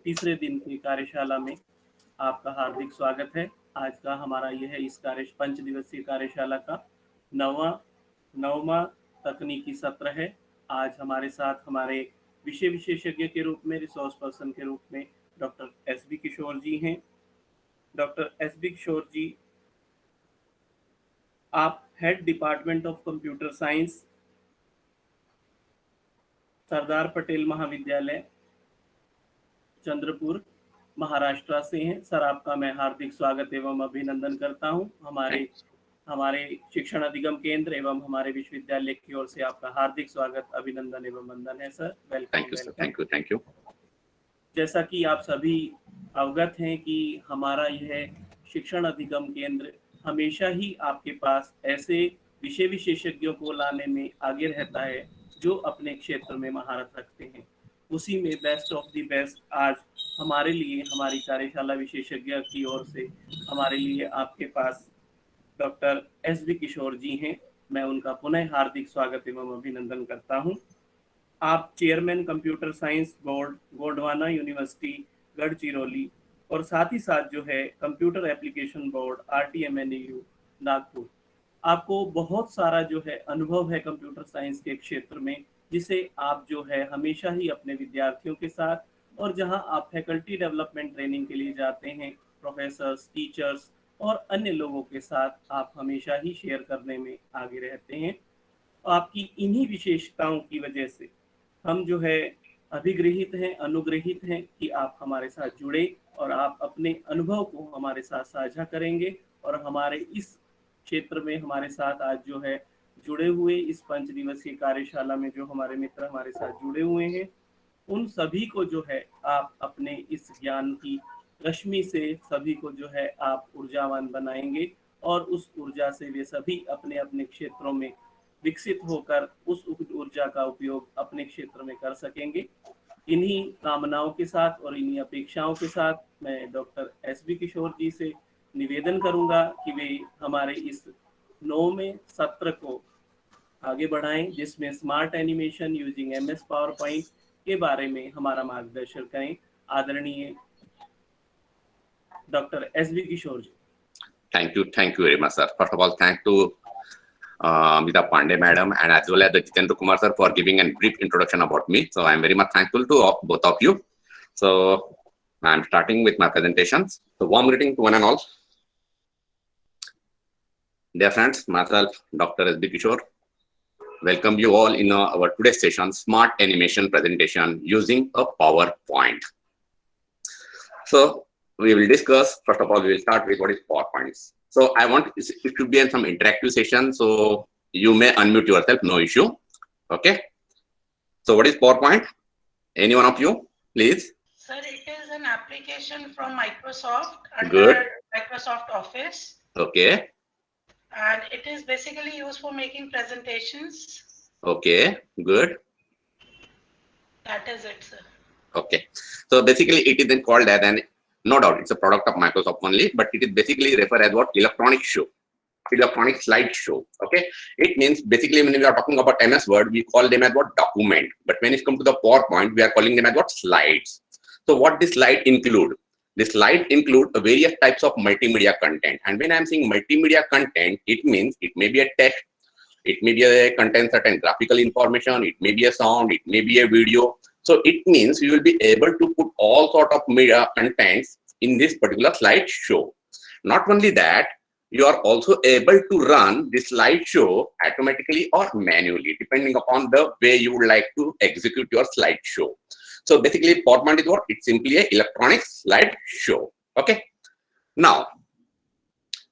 तीसरे दिन की कार्यशाला में आपका हार्दिक स्वागत है। आज का हमारा यह इस 5 दिवसीय कार्यशाला का नौवां तकनीकी सत्र है। आज हमारे साथ हमारे विषय विशेषज्ञ के रूप में, रिसोर्स पर्सन के रूप में डॉक्टर एस.बी. किशोर जी हैं। Doctor S B. किशोर जी, आप head department of computer science, Sardar Patel Mahavidyalaya, Chandrapur, Maharashtra से हैं। सर, आपका मैं हार्दिक स्वागत एवं अभिनंदन करता हूं। हमारे शिक्षण अधिगम केंद्र एवं हमारे विश्वविद्यालय की ओर से आपका हार्दिक स्वागत, अभिनंदन एवं वंदन है सर। वेलकम। Thank you. जैसा कि आप सभी अवगत हैं कि हमारा यह शिक्षण अधिगम केंद्र हमेशा ही आपके पास ऐसे विषय विशेषज्ञों को लाने में आगे रहता है जो अपने क्षेत्र में महारत रखते हैं। उसी में बेस्ट ऑफ द बेस्ट आज हमारे लिए, हमारी कार्यशाला विशेषज्ञ की ओर से हमारे लिए आपके पास डॉक्टर एस.बी. किशोर जी हैं। मैं उनका पुनः हार्दिक स्वागत एवं अभिनंदन करता हूं। आप chairman computer science board, Gondwana university, Gadchiroli, और साथ ही साथ जो है computer application board, RTMNEU, Nagpur. आपको बहुत सारा जो है अनुभव है कंप्यूटर साइंस के क्षेत्र में, जिसे आप जो है हमेशा ही अपने विद्यार्थियों के साथ, और जहां आप फैकल्टी डेवलपमेंट ट्रेनिंग के लिए जाते हैं, प्रोफेसर्स, टीचर्स और अन्य लोगों के साथ आप हमेशा ही शेयर करने में आगे रहते हैं। आपकी इन्हीं विशेषताओं की वजह से हम जो है अभिगृहित हैं, अनुग्रहित हैं कि आप हमारे साथ जुड़े और आप अपने अनुभव को हमारे साथ साझा करेंगे। और हमारे इस क्षेत्र में हमारे साथ आज जो है जुड़े हुए इस 5 दिवसीय कार्यशाला में जो हमारे मित्र हमारे साथ जुड़े हुए हैं, उन सभी को जो है आप अपने इस ज्ञान की रश्मि से सभी को जो है आप ऊर्जावान बनाएंगे, और उस ऊर्जा से वे सभी अपने अपने क्षेत्रों में विकसित होकर उस ऊर्जा का उपयोग अपने क्षेत्र में कर सकेंगे। इन्हीं कामनाओं के साथ और इन्हीं अपेक्षाओं के साथ मैं डॉक्टर एस.बी. किशोर जी से निवेदन करूंगा कि वे हमारे इस 9वें सत्र को आगे बढ़ाएं, जिसमें smart animation using MS PowerPoint के बारे में हमारा मार्गदर्शन करें। आदरणीय doctor S B. Kishore ji. Thank you very much, sir. First of all, thank to Amita Pandey madam and as well as the Jitendra Kumar sir for giving a brief introduction about me. So I am very much thankful to both of you. So I am starting with my presentations. So warm greeting to one and all. Dear friends, myself, Dr. S.B. Kishore, welcome you all in our today's session, Smart Animation Presentation using a PowerPoint. So we will discuss, first of all, we will start with what is PowerPoint. So I want it should be in some interactive session, so you may unmute yourself, no issue. Okay. So what is PowerPoint? Any one of you, please? Sir, it is an application from Microsoft under Good. Microsoft Office. Okay. And it is basically used for making presentations. Okay, good. That is it, sir. Okay. So basically it is then called as an, no doubt, it's a product of Microsoft only, but it is basically referred as what? Electronic show. Electronic slideshow. Okay, it means basically when we are talking about MS Word, we call them as what? Document. But when it comes to the PowerPoint, we are calling them as what? Slides. So what this slide include? This slide include various types of multimedia content. And when I am saying multimedia content, it means it may be a text, it may be a contain certain graphical information, it may be a sound, it may be a video. So it means you will be able to put all sort of media contents in this particular slideshow. Not only that, you are also able to run the slideshow automatically or manually, depending upon the way you would like to execute your slideshow. So basically, PowerPoint is what? It's simply an electronic slideshow. Okay. Now,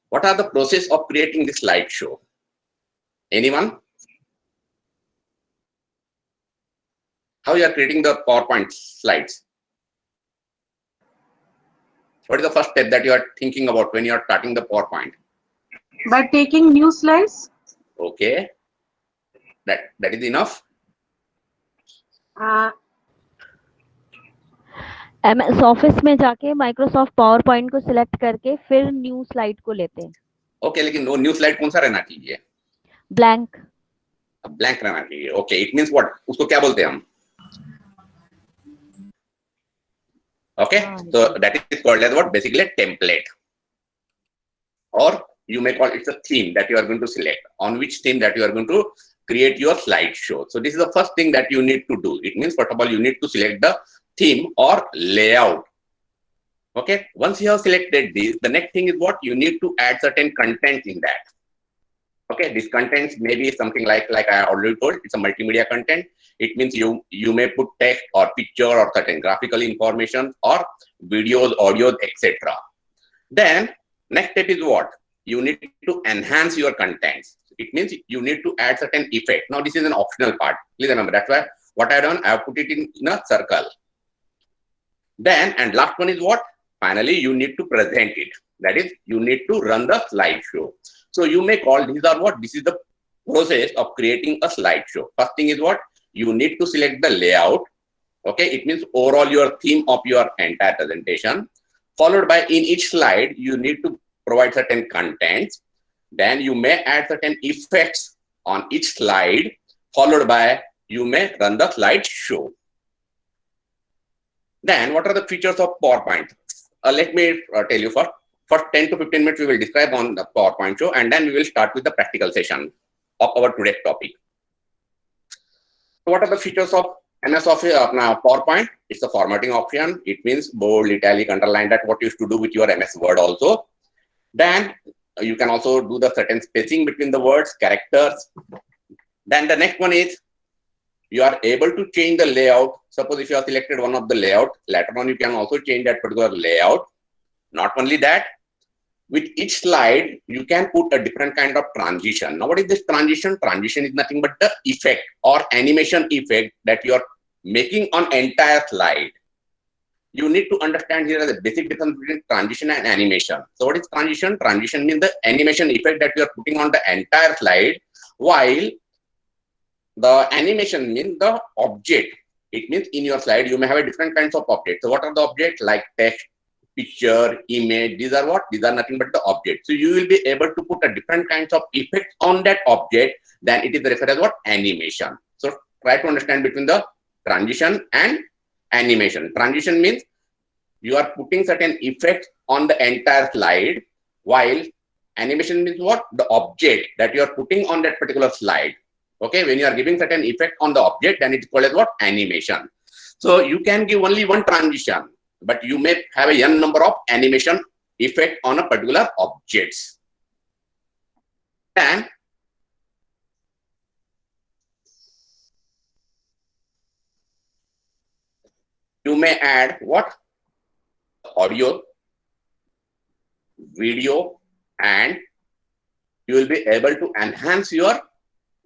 what are the process of creating this slideshow? Anyone? How you are creating the PowerPoint slides? What is the first step that you are thinking about when you are starting the PowerPoint? By taking new slides. Okay, that is enough. MS office में जाके Microsoft power point को select करके फिर new slide को लेते हैं। Okay, लेकिन वो न्यू स्लाइड कौन सा रहना चाहिए? ब्लैंक। ब्लैंक रहना चाहिए। Okay, it means what? उसको क्या बोलते हैं हम? Okay, so that is called as what? Basically a template, or you may call it a theme that you are going to select, on which theme that you are going to create your slideshow. So this is the first thing that you need to do. It means, first of all, you need to select the theme or layout. Okay, once you have selected this, the next thing is what? You need to add certain content in that. Okay, this content may be something like I already told, it's a multimedia content. It means you may put text or picture or certain graphical information or videos, audios, etc. Then next step is what? You need to enhance your contents. It means you need to add certain effect. Now this is an optional part. Please remember, that's why what I have done, I have put it in a circle. Then, and last one is what? Finally, you need to present it. That is, you need to run the slideshow. So you may call, these are what? This is the process of creating a slideshow. First thing is what? You need to select the layout. Okay, it means overall your theme of your entire presentation. Followed by, in each slide, you need to provide certain contents. Then you may add certain effects on each slide. Followed by, you may run the slideshow. Then what are the features of PowerPoint? Let me tell you first. First 10 to 15 minutes we will describe on the PowerPoint show, and then we will start with the practical session of our today's topic. So what are the features of MS Office PowerPoint? It's a formatting option. It means bold, italic, underline, that what you used to do with your MS Word also. Then you can also do the certain spacing between the words, characters. Then the next one is you are able to change the layout. Suppose if you have selected one of the layout, later on you can also change that particular layout. Not only that, with each slide, you can put a different kind of transition. Now, what is this transition? Transition is nothing but the effect or animation effect that you are making on entire slide. You need to understand here the basic difference between transition and animation. So what is transition? Transition means the animation effect that you are putting on the entire slide, while the animation means the object. It means in your slide, you may have a different kinds of objects. So what are the objects? Like text, picture, image, these are what? These are nothing but the object. So you will be able to put a different kinds of effects on that object, then it is referred as what? Animation. So try to understand between the transition and animation. Transition means you are putting certain effects on the entire slide, while animation means what? The object that you are putting on that particular slide. Okay, when you are giving certain effect on the object, then it's called as what? Animation. So you can give only one transition, but you may have a n number of animation effect on a particular objects. And you may add what? Audio, video, and you will be able to enhance your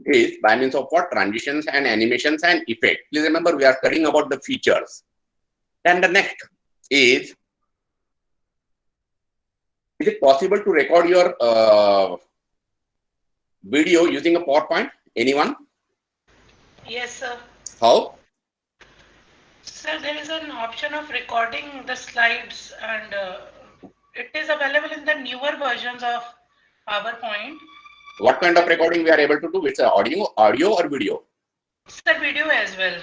this by means of what? Transitions and animations and effect. Please remember, we are studying about the features. Then the next is it possible to record your video using a PowerPoint? Anyone? Yes, sir. How? Sir, there is an option of recording the slides, and it is available in the newer versions of PowerPoint. What kind of recording we are able to do? It's audio or video? Sir, video as well.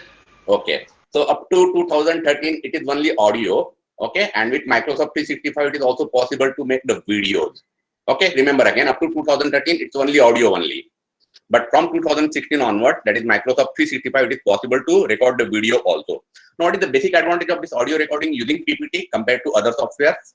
Okay. So up to 2013, it is only audio. Okay. And with Microsoft 365, it is also possible to make the videos. Okay. Remember again, up to 2013, it's only audio only. But from 2016 onward, that is Microsoft 365, it is possible to record the video also. Now, what is the basic advantage of this audio recording using PPT compared to other softwares?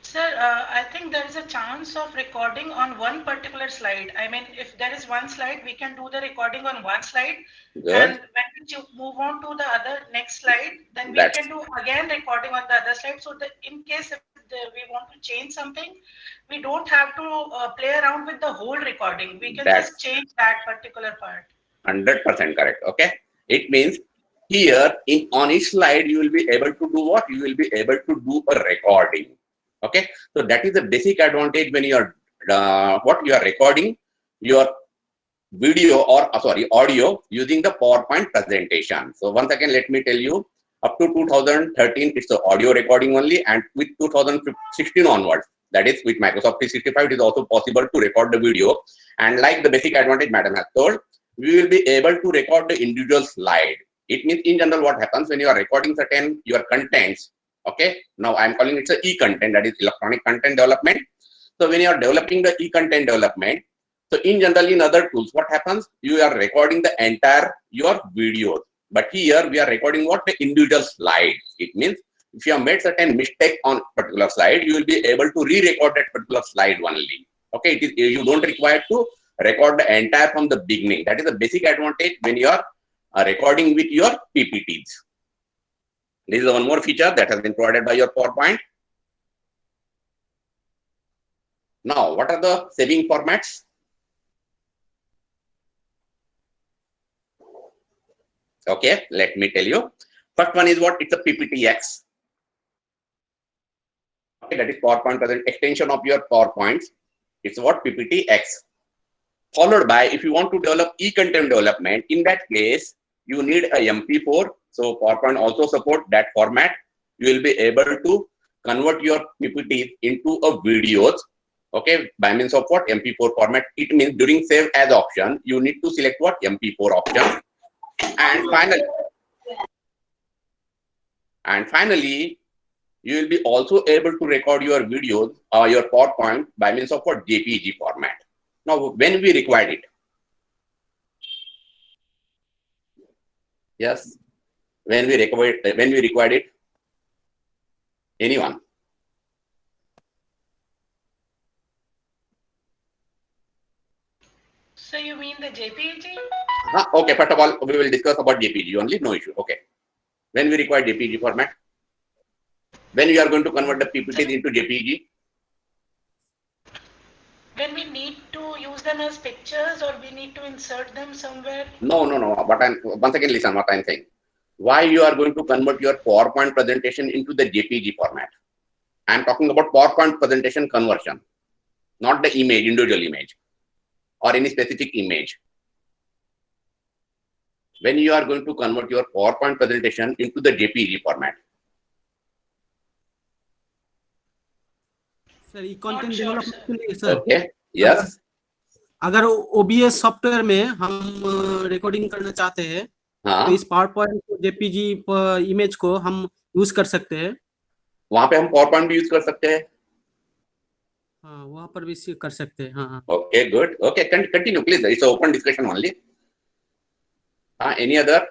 Sir, I think there is a chance of recording on one particular slide. I mean, if there is one slide, we can do the recording on one slide. Good. And when we move on to the other next slide, then we can do again recording on the other slide. So in case if we want to change something, we don't have to play around with the whole recording. We can just change that particular part. 100% correct. Okay. It means here on each slide, you will be able to do what? You will be able to do a recording. Okay. So that is the basic advantage when you are you are recording your video or audio using the PowerPoint presentation. So once again, let me tell you, up to 2013, it's the audio recording only, and with 2016 onwards, that is with Microsoft 365, it is also possible to record the video. And like the basic advantage Madam has told, we will be able to record the individual slide. It means in general what happens when you are recording certain your contents. Okay, now I'm calling it a e-content, that is electronic content development. So when you are developing the e-content development, so in general in other tools, what happens? You are recording the entire your videos, but here we are recording what? The individual slides. It means if you have made certain mistake on particular slide, you will be able to re-record that particular slide only. Okay, it is, you don't require to record the entire from the beginning. That is the basic advantage when you are recording with your PPTs. This is one more feature that has been provided by your PowerPoint. Now, what are the saving formats? Okay, let me tell you. First one is what? It's a PPTX. Okay, that is PowerPoint present extension of your PowerPoints. It's what? PPTX. Followed by, if you want to develop e-content development, in that case, you need a MP4. So PowerPoint also support that format. You will be able to convert your PPT into a videos. Okay, by means of what? MP4 format. It means during save as option, you need to select what? MP4 option. And finally, you will be also able to record your videos or your PowerPoint by means of what? JPEG format. Now, when we required it? Yes, when we required it? Anyone? So you mean the JPEG? Okay, first of all, we will discuss about JPEG only, no issue. Okay. When we require JPEG format? When we are going to convert the PPTs into JPEG? When we need to use them as pictures or we need to insert them somewhere? No. But once again, listen what I'm saying. Why you are going to convert your PowerPoint presentation into the JPEG format? I'm talking about PowerPoint presentation conversion, not the image, individual image, or any specific image. When you are going to convert your PowerPoint presentation into the JPEG format. Sir ये content development के लिए sir Okay. Yes. अगर OBS software में हम recording करना चाहते हैं तो इस पावरपॉइंट को जेपीजी इमेज को हम यूज कर सकते हैं। वहां पे हम पावरपॉइंट भी यूज कर सकते हैं। हाँ, वहां पर भी कर सकते हैं। हाँ। Okay, good. Okay, continue please. It's an open discussion only. Any other?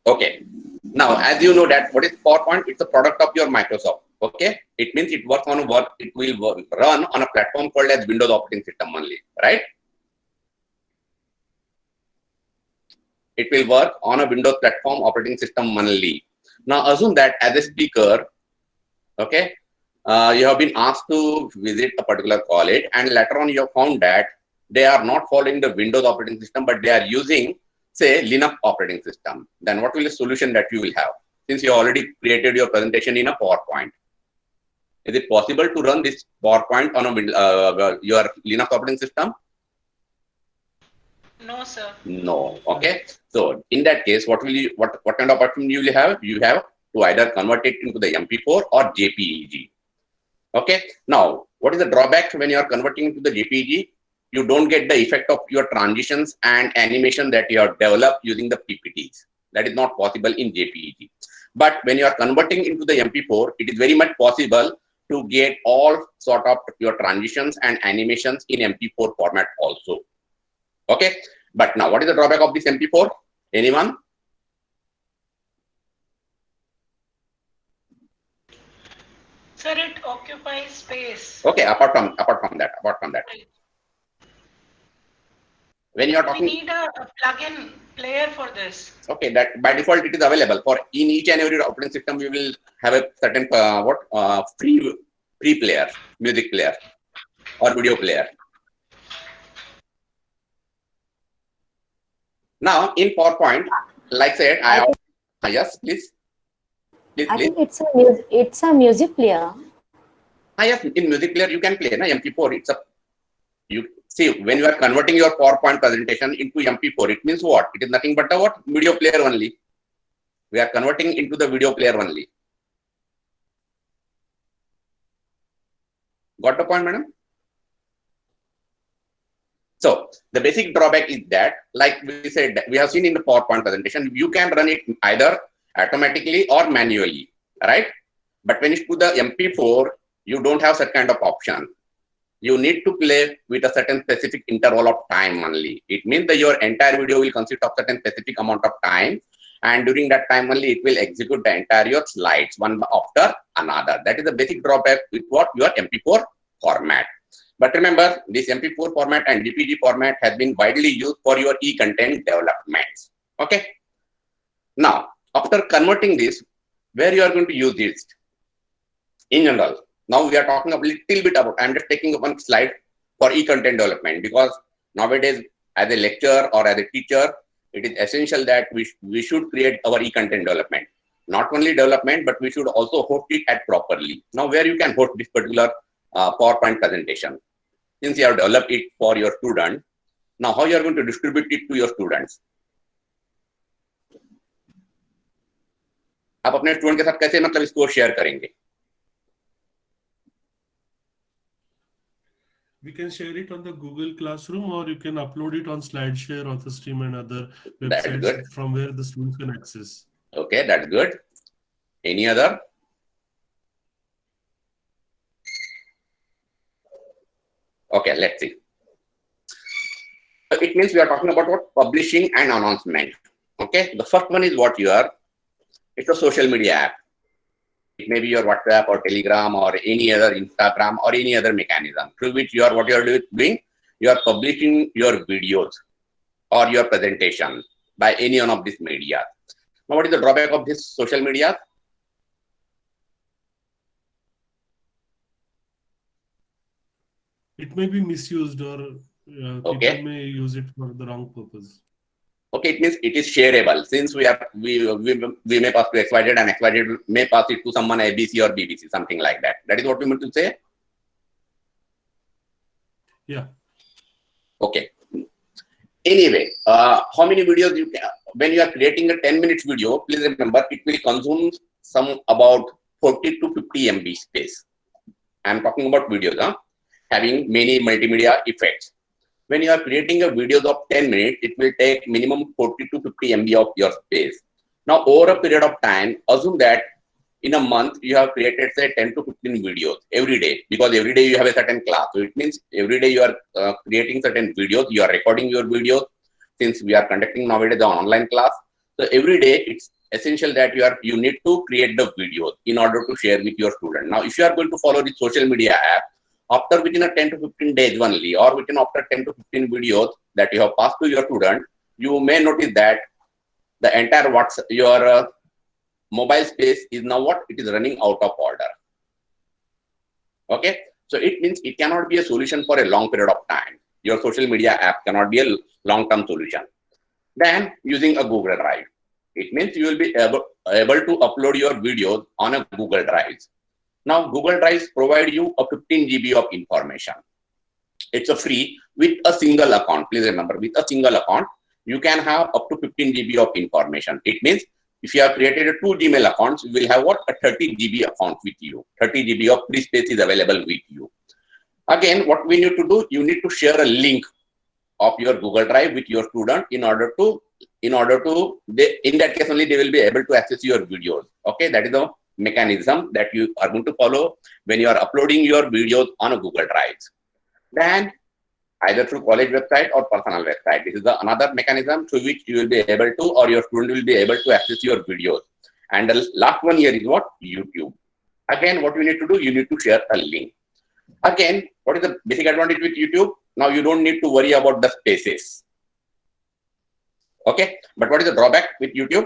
Okay. Now, as you know that what is PowerPoint? It's a product of your Microsoft. Okay. It means it works on it will run on a platform called as Windows operating system only, right? It will work on a Windows platform operating system only. Now, assume that as a speaker, okay, you have been asked to visit a particular college, and later on you have found that they are not following the Windows operating system, but they are using, say, Linux operating system. Then what will the solution that you will have? Since you already created your presentation in a PowerPoint, is it possible to run this PowerPoint on a your Linux operating system? No, sir. No. Okay. So in that case, what kind of option you will have? You have to either convert it into the MP4 or JPEG. Okay. Now, what is the drawback when you are converting into the JPEG? You don't get the effect of your transitions and animation that you have developed using the PPTs. That is not possible in JPEG. But when you are converting into the MP4, it is very much possible to get all sort of your transitions and animations in MP4 format also. Okay. But now, what is the drawback of this MP4? Anyone? Sir, it occupies space. Okay. Apart from that. When you are talking, we need a plug-in player for this. Okay, that by default it is available for in each and every operating system. We will have a certain free player, music player or video player. Now in PowerPoint, like said, yes, please. I think it's a music player. Yes, in music player you can play na MP4. You see, when you are converting your PowerPoint presentation into MP4, it means what? It is nothing but a video player only. We are converting into the video player only. Got the point, madam? So the basic drawback is that, like we said, we have seen in the PowerPoint presentation, you can run it either automatically or manually, right? But when it's to the MP4, you don't have such kind of option. You need to play with a certain specific interval of time only. It means that your entire video will consist of certain specific amount of time, and during that time only it will execute the entire your slides one after another. That is the basic drawback with what your MP4 format. But remember, this MP4 format and JPG format has been widely used for your e-content developments. Okay. Now, after converting this, where you are going to use this? In general, now we are talking a little bit about, I'm just taking one slide for e-content development, because nowadays as a lecturer or as a teacher, it is essential that we should create our e-content development. Not only development, but we should also host it at properly. Now, where you can host this particular PowerPoint presentation, since you have developed it for your student, now how you are going to distribute it to your students? आप अपने student के साथ कैसे मतलब इसको share करेंगे? We can share it on the Google Classroom, or you can upload it on SlideShare, AuthorStream, and other websites from where the students can access. Okay, that's good. Any other? Okay, let's see. So it means we are talking about what? Publishing and announcement. Okay, the first one is what you are. It's a social media app. It may be your WhatsApp or Telegram or any other Instagram or any other mechanism through which you are what you are doing. You are publishing your videos or your presentation by any one of these media. Now, what is the drawback of this social media? It may be misused, or people may use it for the wrong purpose. Okay, it means it is shareable. Since we may pass to XYZ and XYZ may pass it to someone ABC or BBC, something like that. That is what we meant to say. Yeah. Okay. Anyway, how many videos you can, when you are creating a 10 minutes video, please remember it will consume some about 40 to 50 MB space. I am talking about videos, having many multimedia effects. When you are creating a videos of 10 minutes, it will take minimum 40 to 50 MB of your space. Now, over a period of time, assume that in a month, you have created, say, 10 to 15 videos every day, because every day you have a certain class. So it means every day you are creating certain videos, you are recording your videos, since we are conducting nowadays the online class. So every day, it's essential that you need to create the videos in order to share with your student. Now, if you are going to follow the social media app, after within a 10 to 15 days only, or within after 10 to 15 videos that you have passed to your student, you may notice that the entire your mobile space is now what? It is running out of order. Okay, so it means it cannot be a solution for a long period of time. Your social media app cannot be a long-term solution. Then using a Google Drive, it means you will be able to upload your videos on a Google Drive. Now, Google Drive provide you a 15 GB of information. It's a free with a single account. Please remember, with a single account, you can have up to 15 GB of information. It means if you have created a 2 Gmail accounts, you will have what? A 30 GB account with you. 30 GB of free space is available with you. Again, what we need to do, you need to share a link of your Google Drive with your student in order to, in that case only they will be able to access your videos. Okay, that is the mechanism that you are going to follow when you are uploading your videos on a Google Drive. Then either through college website or personal website. This is another mechanism through which you will be able to, or your student will be able to access your videos. And the last one here is what? YouTube. Again, what you need to do, you need to share a link. Again, what is the basic advantage with YouTube? Now you don't need to worry about the spaces. Okay, but what is the drawback with YouTube?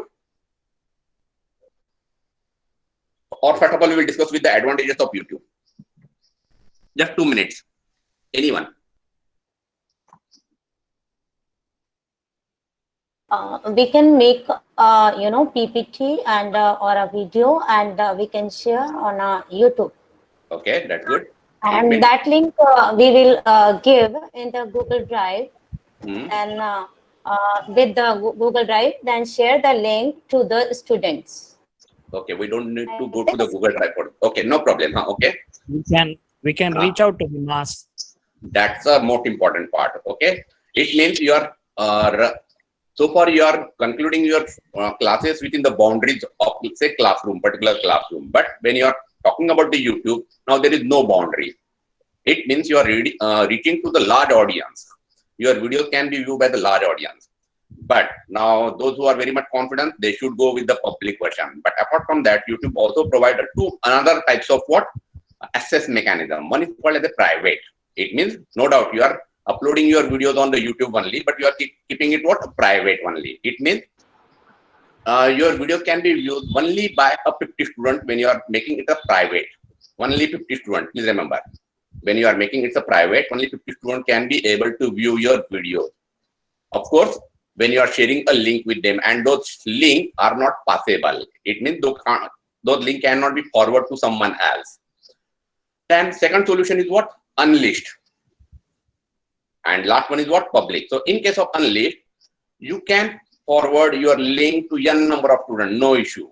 Or first of all, we will discuss with the advantages of YouTube. Just 2 minutes. Anyone? We can make PPT and or a video, and we can share on YouTube. Okay, that's good. And that link we will give in the Google Drive, and with the Google Drive, then share the link to the students. Okay, we don't need to go to the Google Drive. Okay, no problem. Okay. We can reach out to the mass. That's the most important part. Okay, it means you are so far you are concluding your classes within the boundaries of, say, particular classroom. But when you are talking about the YouTube, now there is no boundary. It means you are reaching to the large audience. Your videos can be viewed by the large audience. But now those who are very much confident, they should go with the public version. But apart from that, YouTube also provided two another types of what? Access mechanism. One is called as a private. It means no doubt you are uploading your videos on the YouTube only, but you are keeping it what? Private only. It means your videos can be viewed only by a 50 student when you are making it a private. Only 50 students, please remember. When you are making it a private, only 50 students can be able to view your videos. Of course, when you are sharing a link with them and those links are not passable, it means those links cannot be forwarded to someone else. Then second solution is what? Unleashed. And last one is what? Public. So in case of unleashed, you can forward your link to n number of students, no issue.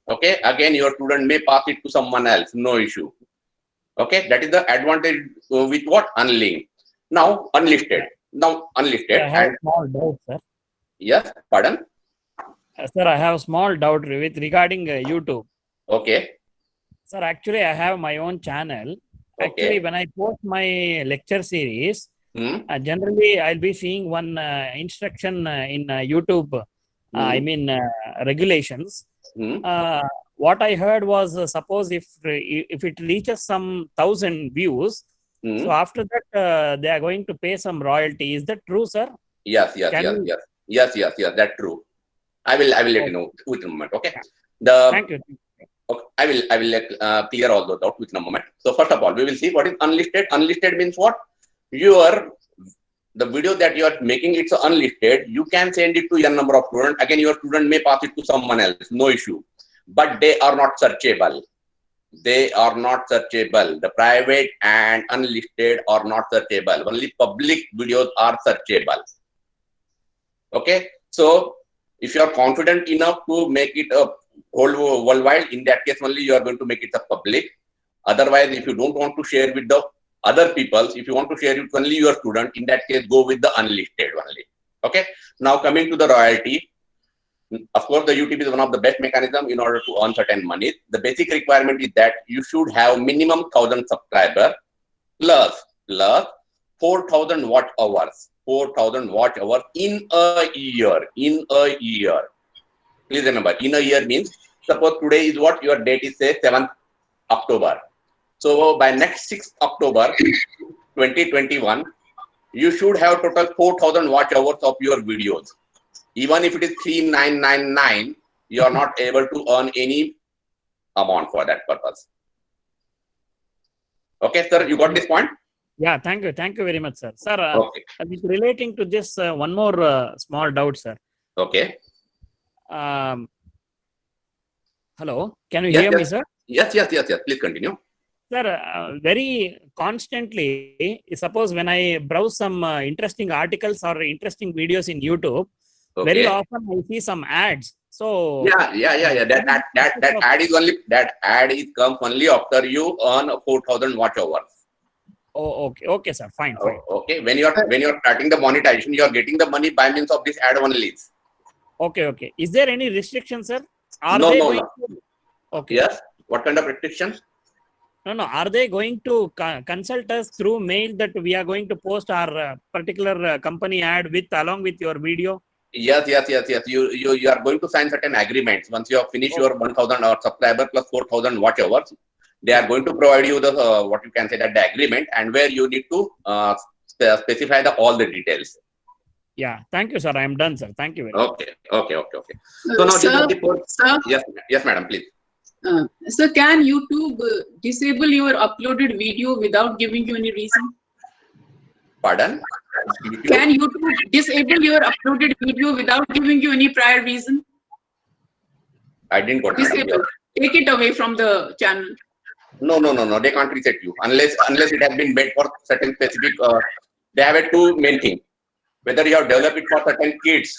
Okay, again your student may pass it to someone else, no issue. Okay, that is the advantage with what? Unlinked. Now unlisted. Now unlisted. I have a small doubt, sir. Yes, pardon? Sir, I have a small doubt with regarding YouTube. Okay. Sir, actually I have my own channel. Actually, when I post my lecture series, generally I'll be seeing one instruction in YouTube, I mean regulations. What I heard was suppose if it reaches some 1,000 views, so after that they are going to pay some royalty. Is that true, sir? Yes, that's true. I will let you know within a moment. Okay. Thank you. Okay, I will clear all those out within a moment. So first of all, we will see what is unlisted. Unlisted means what? The video that you are making, it's unlisted. You can send it to your number of students. Again, your student may pass it to someone else, no issue. But they are not searchable. They are not searchable. The private and unlisted are not searchable. Only public videos are searchable. Okay. So if you are confident enough to make it a whole worldwide, in that case only you are going to make it a public. Otherwise, if you don't want to share with the other people, if you want to share it with only your student, in that case go with the unlisted only. Okay. Now coming to the royalty. Of course, the YouTube is one of the best mechanism in order to earn certain money. The basic requirement is that you should have minimum 1,000 subscribers plus 4,000 watch hours. 4,000 watch hours in a year. In a year. Please remember, in a year means, suppose today is what? Your date is say 7th October. So by next 6th October 2021, you should have total 4,000 watch hours of your videos. Even if it is 3,999, you are not able to earn any amount for that purpose. Okay, sir, you got this point? Yeah, thank you. Thank you very much, sir. Sir, relating to this, one more small doubt, sir. Okay. Hello, can you hear me, sir? Yes. Please continue. Sir, very constantly, suppose when I browse some interesting articles or interesting videos in YouTube, very often I see some ads. So yeah. That ad is comes only after you earn 4,000 watch hours. Oh, okay, sir. Fine. Okay, when you are starting the monetization, you are getting the money by means of this ad only. Okay. Is there any restriction, sir? No. Okay. Yes. What kind of restriction? No. Are they going to consult us through mail that we are going to post our particular company ad along with your video? Yes. You are going to sign certain agreements. Once you have finished your 1,000 subscriber plus 4,000 watch hours, they are going to provide you the what you can say that the agreement, and where you need to specify all the details. Yeah, thank you, sir. I am done, sir. Thank you very much. Okay. So now, sir, yes, madam, please. Sir, can YouTube disable your uploaded video without giving you any reason? Pardon? Can YouTube disable your uploaded video without giving you any prior reason? I didn't got disable. Take it away from the channel. No. They can't reset you unless it has been made for certain specific. They have two main things: whether you have developed it for certain kids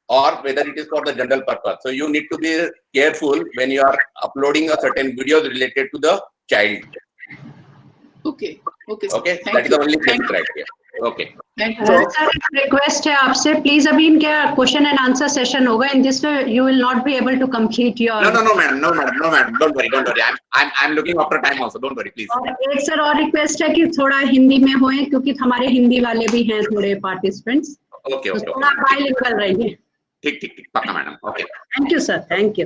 or whether it is for the general purpose. So you need to be careful when you are uploading a certain videos related to the child. Okay. Okay. Okay, that is the only basic criteria. Okay. Sir request है आपसे, please अभी इनके question and answer session होगा, in this you will not be able to complete your. No, madam, don't worry. I'm looking after time also, don't worry, please. और एक sir और request है कि थोड़ा हिंदी में होए, क्योंकि हमारे हिंदी वाले भी हैं थोड़े पार्टिसिपेंट्स. Okay. थोड़ा बाइलिंगुअल रहिए. ठीक, पक्का madam. Okay. Thank you sir, thank you.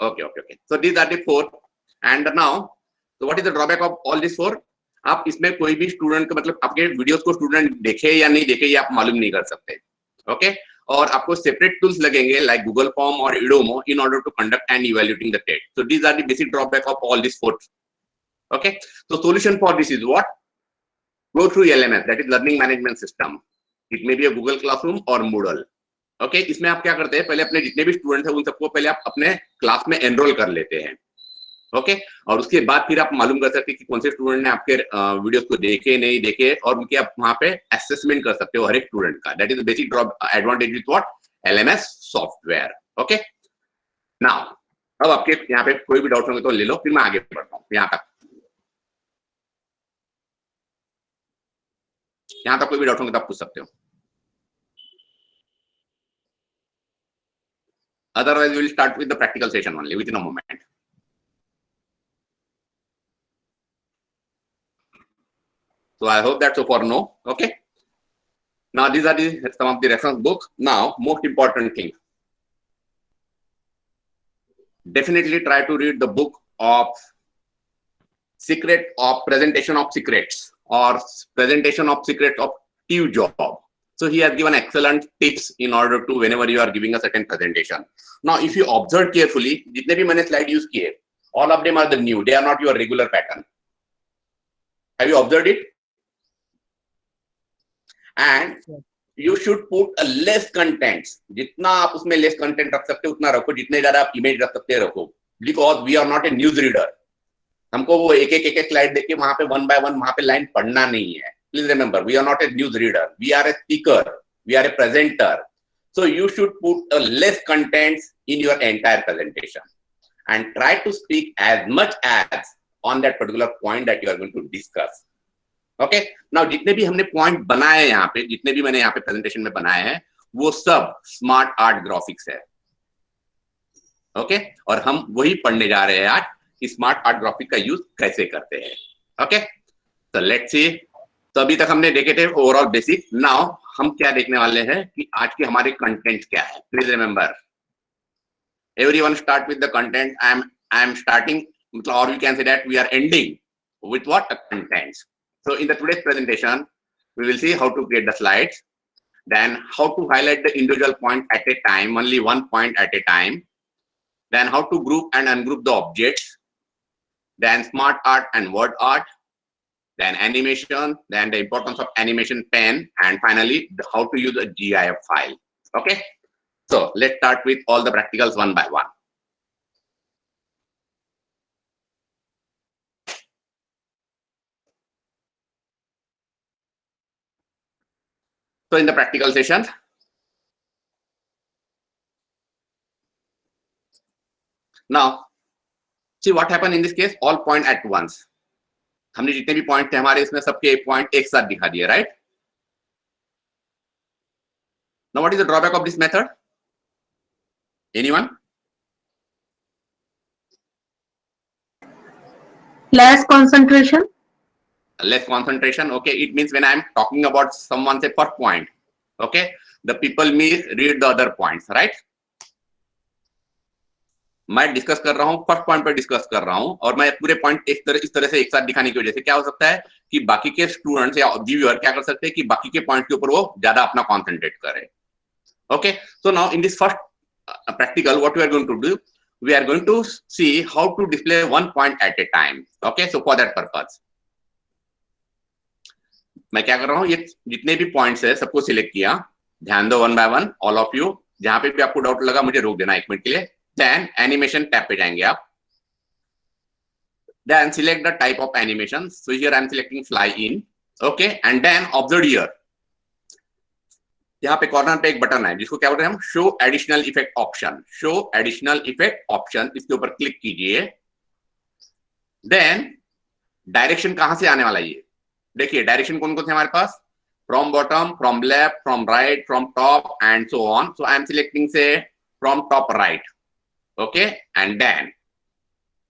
Okay. So these are the 4, and now, so what is the drawback of all these 4? आप इसमें कोई भी स्टूडेंट का मतलब आपके वीडियोस को स्टूडेंट देखे या नहीं देखे ये आप मालूम नहीं कर सकते. ओके, और आपको सेपरेट टूल्स लगेंगे लाइक गूगल फॉर्म और इडोमो in order to conduct and evaluating the test. So these are the basic drawback of all this 4. Okay, so solution for this is what? Go through LMS, that is learning management system. It may be a Google Classroom or Moodle. Okay, इसमें आप क्या करते हैं, पहले अपने जितने भी student हैं उन सबको पहले आप अपने क्लास में एनरोल कर लेते हैं. ओके, और उसके बाद फिर आप मालूम कर सकते हैं कि कौन से स्टूडेंट ने आपके वीडियोस को देखे नहीं देखे, और उनके आप वहां पे असेसमेंट कर सकते हो हर एक स्टूडेंट का. That is the basic advantage with what? LMS software. Okay, now अब आपके यहाँ पे कोई भी डाउट होंगे तो ले लो, फिर मैं आगे बढ़ता हूँ. यहाँ तक कोई भी डाउट होंगे तो आप पूछ सकते हो. Otherwise, we will start with the practical session only within a moment. So I hope that so far no. Okay. Now these are some of the reference books. Now, most important thing. Definitely try to read the book of Presentation of Secrets or Presentation of Secrets of Steve Jobs. So he has given excellent tips in order to whenever you are giving a certain presentation. Now, if you observe carefully, जितने भी मैंने slide use किए, all of them are the new. They are not your regular pattern. Have you observed it? And you should put a less contents. जितना आप उसमें less content रख सकते हो उतना रखो, जितने ज़्यादा आप image रख सकते रखो. Because we are not a news reader. हमको वो एक slide देख के वहाँ पे one by one वहाँ पे line पढ़ना नहीं है. Please remember, we are not a news reader. We are a speaker. We are a presenter. So you should put a less contents in your entire presentation and try to speak as much as on that particular point that you are going to discuss. Okay. Now, जितने भी हमने point बनाए यहाँ पे, जितने भी मैंने यहाँ पे presentation में बनाए हैं, वो सब smart art graphics है. Okay. और हम वही पढ़ने जा रहे हैं आज कि smart art graphics का use कैसे करते हैं. Okay. So let's see. तो अभी तक हमने देखे थे ओवरऑल बेसिक. नाउ हम क्या देखने वाले हैं कि आज के हमारे कंटेंट क्या है. Please remember, everyone start with the content. I am starting, मतलब, और we can say that we are ending with what? Contents. So in the today's presentation we will see how to create the slides, then how to highlight the individual point at a time, only one point at a time, then how to group and ungroup the objects, then smart art and word art, then animation, then the importance of animation pen, and finally how to use a GIF file. Okay, so let's start with all the practicals one by one. So in the practical session, now see what happened in this case. All point at once. हमने जितने भी point थे हमारे इसमें सबके point एक साथ दिखा दिए, right? Now what is the drawback of this method? Anyone? Less concentration. Less concentration. Okay, it means when I am talking about someone's first point, okay, the people may read the other points, right? मैं discuss कर रहा हूँ, first point पर discuss कर रहा हूँ, और मैं पूरे पॉइंट इस तरह से एक साथ दिखाने की वजह से क्या हो सकता है कि बाकी के स्टूडेंट्स या व्यूअर क्या कर सकते हैं कि बाकी के पॉइंट के ऊपर वो ज्यादा अपना कॉन्सेंट्रेट करे. Okay, so now in this first practical, what we are going to do, we are going to see how to display one point at a time. Okay, so for that purpose मैं क्या कर रहा हूँ, ये जितने भी points है सबको सिलेक्ट किया. ध्यान दो one by one, all of you. जहां पे भी आपको डाउट लगा मुझे रोक देना 1 मिनट के लिए. Then animation टैब पे जाएंगे आप. Then select the type of animation. So here I am selecting fly in. Okay, and then observe here. यहाँ पे कॉर्नर पे एक बटन है जिसको क्या बोलते हैं हम? Show additional effect option. Show additional effect option, इसके ऊपर क्लिक कीजिए. देन डायरेक्शन कहां से आने वाला है? देखिए डायरेक्शन कौन कौन से हमारे पास, from bottom, from left, from right, from top and so on. So I am selecting से from top right. Okay, and then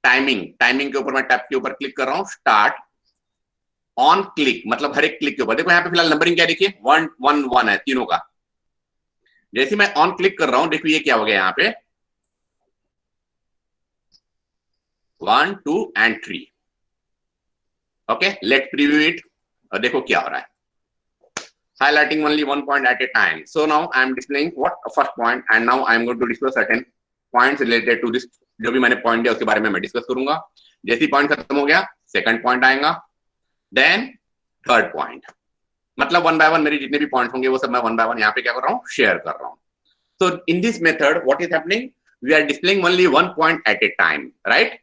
timing के ऊपर मैं टैप के ऊपर क्लिक कर रहा हूं, स्टार्ट ऑन क्लिक, मतलब हर एक क्लिक के ऊपर. देखो यहाँ पे फिलहाल नंबरिंग क्या देखिए 1 1 1 है तीनों का. जैसे मैं ऑन क्लिक कर रहा हूं, देखो ये क्या हो गया यहाँ पे 1 2 and 3. Okay, let preview it. और देखो क्या हो रहा है, highlighting only one point at a time. So now I am displaying what first point, and now I am going to discuss certain points related to this. जो भी मैंने point दिया उसके बारे में मैं डिस्कस करूंगा. जैसे पॉइंट खत्म हो गया, सेकंड पॉइंट आएगा, देन थर्ड पॉइंट. मतलब वन बाय वन मेरे जितने भी पॉइंट होंगे वो सब मैं वन बाय वन यहाँ पे क्या कर रहा हूँ, शेयर कर रहा हूँ. So in this method, what is happening? We are displaying only one point at a time, right?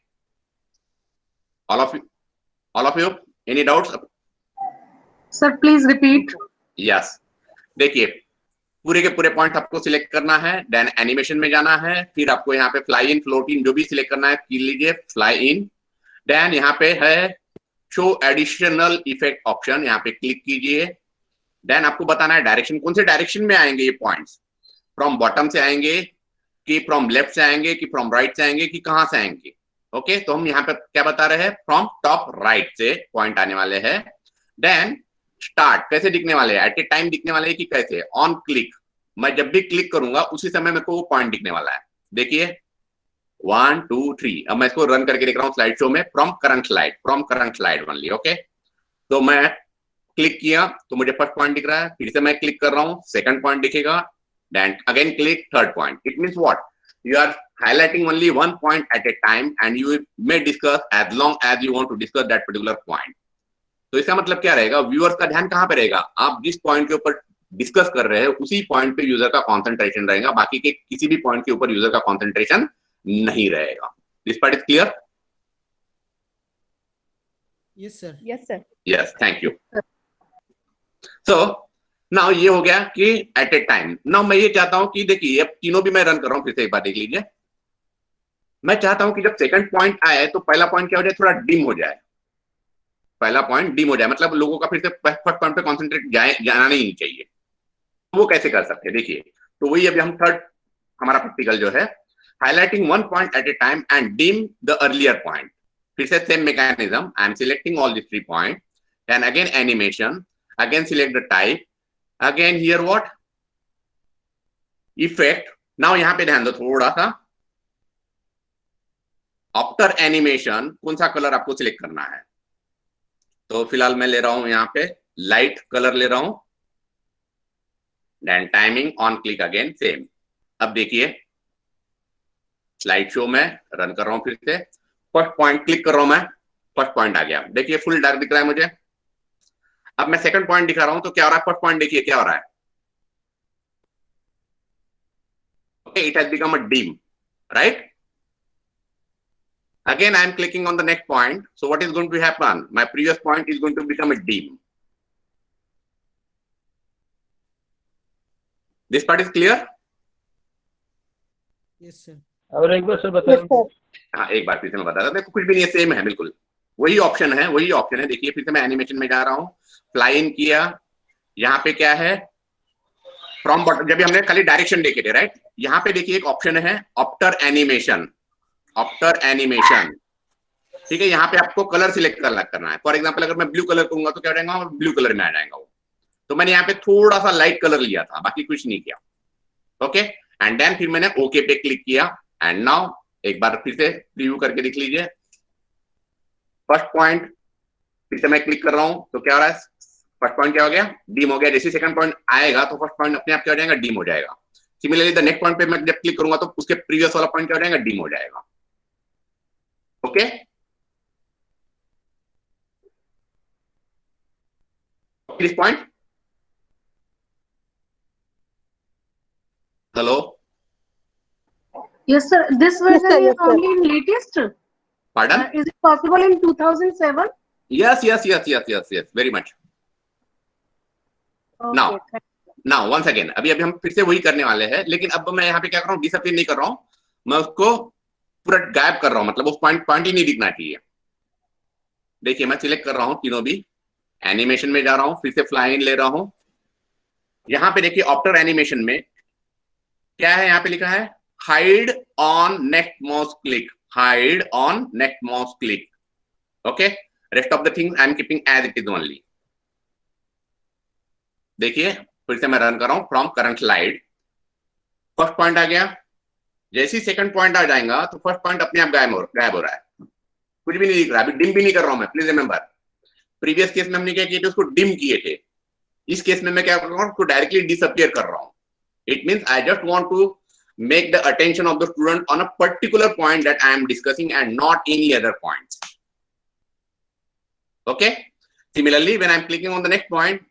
All of you, any doubts? Sir, please repeat. Yes. देखिए पूरे के पूरे पॉइंट आपको सिलेक्ट करना है, देन एनिमेशन में जाना है, फिर आपको यहाँ पे फ्लाई इन फ्लोट इन जो भी सिलेक्ट करना है कर लीजिए, फ्लाई इन. देन यहाँ पे है शो एडिशनल इफेक्ट ऑप्शन, यहाँ पे क्लिक कीजिए. देन आपको बताना है डायरेक्शन, कौन से डायरेक्शन में आएंगे ये पॉइंट्स, फ्रॉम बॉटम से आएंगे कि फ्रॉम लेफ्ट से आएंगे कि फ्रॉम राइट से आएंगे कि कहां से आएंगे. ओके, तो हम यहाँ पे क्या बता रहे हैं, फ्रॉम टॉप राइट से पॉइंट आने वाले हैं. देन स्टार्ट कैसे दिखने वाले हैं, एट ए टाइम दिखने वाले हैं कि कैसे, ऑन क्लिक. मैं जब भी क्लिक करूंगा उसी समय मेरे को वो पॉइंट दिखने वाला है. देखिए 1 2 3. अब मैं इसको रन करके देख रहा हूँ स्लाइड शो में, from current slide only. Okay, तो मैं क्लिक किया तो मुझे फर्स्ट पॉइंट दिख रहा है, फिर से मैं क्लिक कर रहा हूँ, सेकंड पॉइंट दिखेगा, then again click third point. It means what, you are highlighting only one point at a time and you may discuss as long as you want to discuss that particular point. तो इसका मतलब क्या रहेगा, viewers का ध्यान कहाँ पे रहेगा, आप जिस पॉइंट के ऊपर डिस्कस कर रहे हैं उसी पॉइंट पे यूजर का कंसंट्रेशन रहेगा, बाकी के किसी भी पॉइंट के ऊपर यूजर का कंसंट्रेशन नहीं रहेगा. This part is clear? Yes sir. Yes sir. Yes, thank you. So now ये हो गया कि एट ए टाइम. नाउ मैं ये चाहता हूं कि देखिए अब तीनों भी मैं रन कर रहा हूं, फिर से एक बार देख लीजिए. मैं चाहता हूं कि जब सेकंड पॉइंट आए तो पहला पॉइंट क्या हो जाए, थोड़ा डिम हो जाए. पहला पॉइंट डिम हो जाए मतलब लोगों का फिर से फर्स्ट पॉइंट पे कॉन्सेंट्रेट जाना नहीं चाहिए. वो कैसे कर सकते हैं, देखिए तो वही अभी हम थर्ड हमारा प्रैक्टिकल जो है, highlighting one point at a time and dim the earlier point. फिर से same mechanism, I am selecting all this 3 point, then again animation, again select the type, again here what, effect. Now यहां पे ध्यान दो थोड़ा सा, after animation कौन सा कलर आपको सिलेक्ट करना है. तो फिलहाल मैं ले रहा हूं यहाँ पे लाइट कलर ले रहा हूं, then timing on click again same. अब देखिए स्लाइड शो में रन कर रहा हूं, फिर से फर्स्ट पॉइंट क्लिक कर रहा हूं मैं, फर्स्ट पॉइंट आ गया. देखिए फुल डार्क दिख रहा है मुझे. अब मैं सेकंड पॉइंट दिखा रहा हूं तो क्या हो रहा है, फर्स्ट पॉइंट देखिए क्या हो रहा है, okay, it has become a dim, right. Again, I am clicking on the next point. So what is going to happen? My previous point is going to become a dim. This part is clear? Yes, sir. और एक बार sir बता. हाँ, एक बार फिर से मैं बता रहा था, कुछ भी नहीं है, सेम है बिल्कुल, वही ऑप्शन है, देखिए फिर से मैं एनिमेशन में जा रहा हूँ, फ्लाई इन किया, यहाँ पे क्या है, फ्रॉम बॉटम, जब हमने खाली डायरेक्शन देखे थे, राइट. यहाँ पे देखिए एक ऑप्शन है आफ्टर एनिमेशन, ठीक है. यहाँ पे आपको कलर सिलेक्ट करना है. फॉर एग्जांपल अगर मैं ब्लू कलर करूंगा तो क्या हो जाएगा, ब्लू कलर में आ जाएगा वो. तो मैंने यहाँ पे थोड़ा सा लाइट कलर लिया था, बाकी कुछ नहीं किया. ओके, एंड देन फिर मैंने ओके पे क्लिक किया, एंड नाउ एक बार फिर से प्रीव्यू करके देख लीजिए. फर्स्ट पॉइंट फिर से मैं क्लिक कर रहा हूं तो क्या हो रहा है, फर्स्ट पॉइंट क्या हो गया, डिम हो गया. जैसे सेकंड पॉइंट आएगा तो फर्स्ट पॉइंट अपने आप क्या हो जाएगा, डिम हो जाएगा. सिमिलरली द नेक्स्ट पॉइंट पे मैं जब क्लिक करूंगा तो उसके प्रीवियस वाला पॉइंट क्या हो जाएगा, डिम हो जाएगा. Okay, this point? Hello? Yes, sir. This version is only in latest. Pardon? Is it possible in 2007? Yes. Very much. Okay, now once again, अभी हम फिर से वही करने वाले हैं, लेकिन अब मैं यहाँ पे क्या कर रहा हूँ, डिसअपियर नहीं कर रहा हूँ, मैं उसको पूरा गायब कर रहा हूँ, मतलब उस पॉइंट ही नहीं दिखना चाहिए. देखिए मैं सिलेक्ट कर रहा हूँ तीनों भी, एनिमेशन में जा रहा हूं, फिर से फ्लाई इन ले रहा हूं। यहां पे देखिए आफ्टर एनिमेशन में क्या है, यहां पे लिखा है hide on next mouse click, hide on next mouse click. Okay, rest of the things I am keeping as it is only. देखिए फिर से मैं रन कर रहा हूं from current slide. First point आ गया, जैसे ही सेकंड पॉइंट आ जाएगा तो फर्स्ट पॉइंट अपने आप गायब हो रहा है, कुछ भी नहीं दिख रहा, अभी डिम भी नहीं कर रहा हूं मैं। प्लीज रिमेंबर, प्रीवियस केस में हमने क्या किए थे, उसको डिम किए थे। इस केस में मैं क्या कर रहा हूं, उसको डायरेक्टली डिसअपियर कर रहा हूं। It means I just want to make the attention of the student on a particular point that I am discussing and not any other points. Okay, similarly when I am clicking on the next point,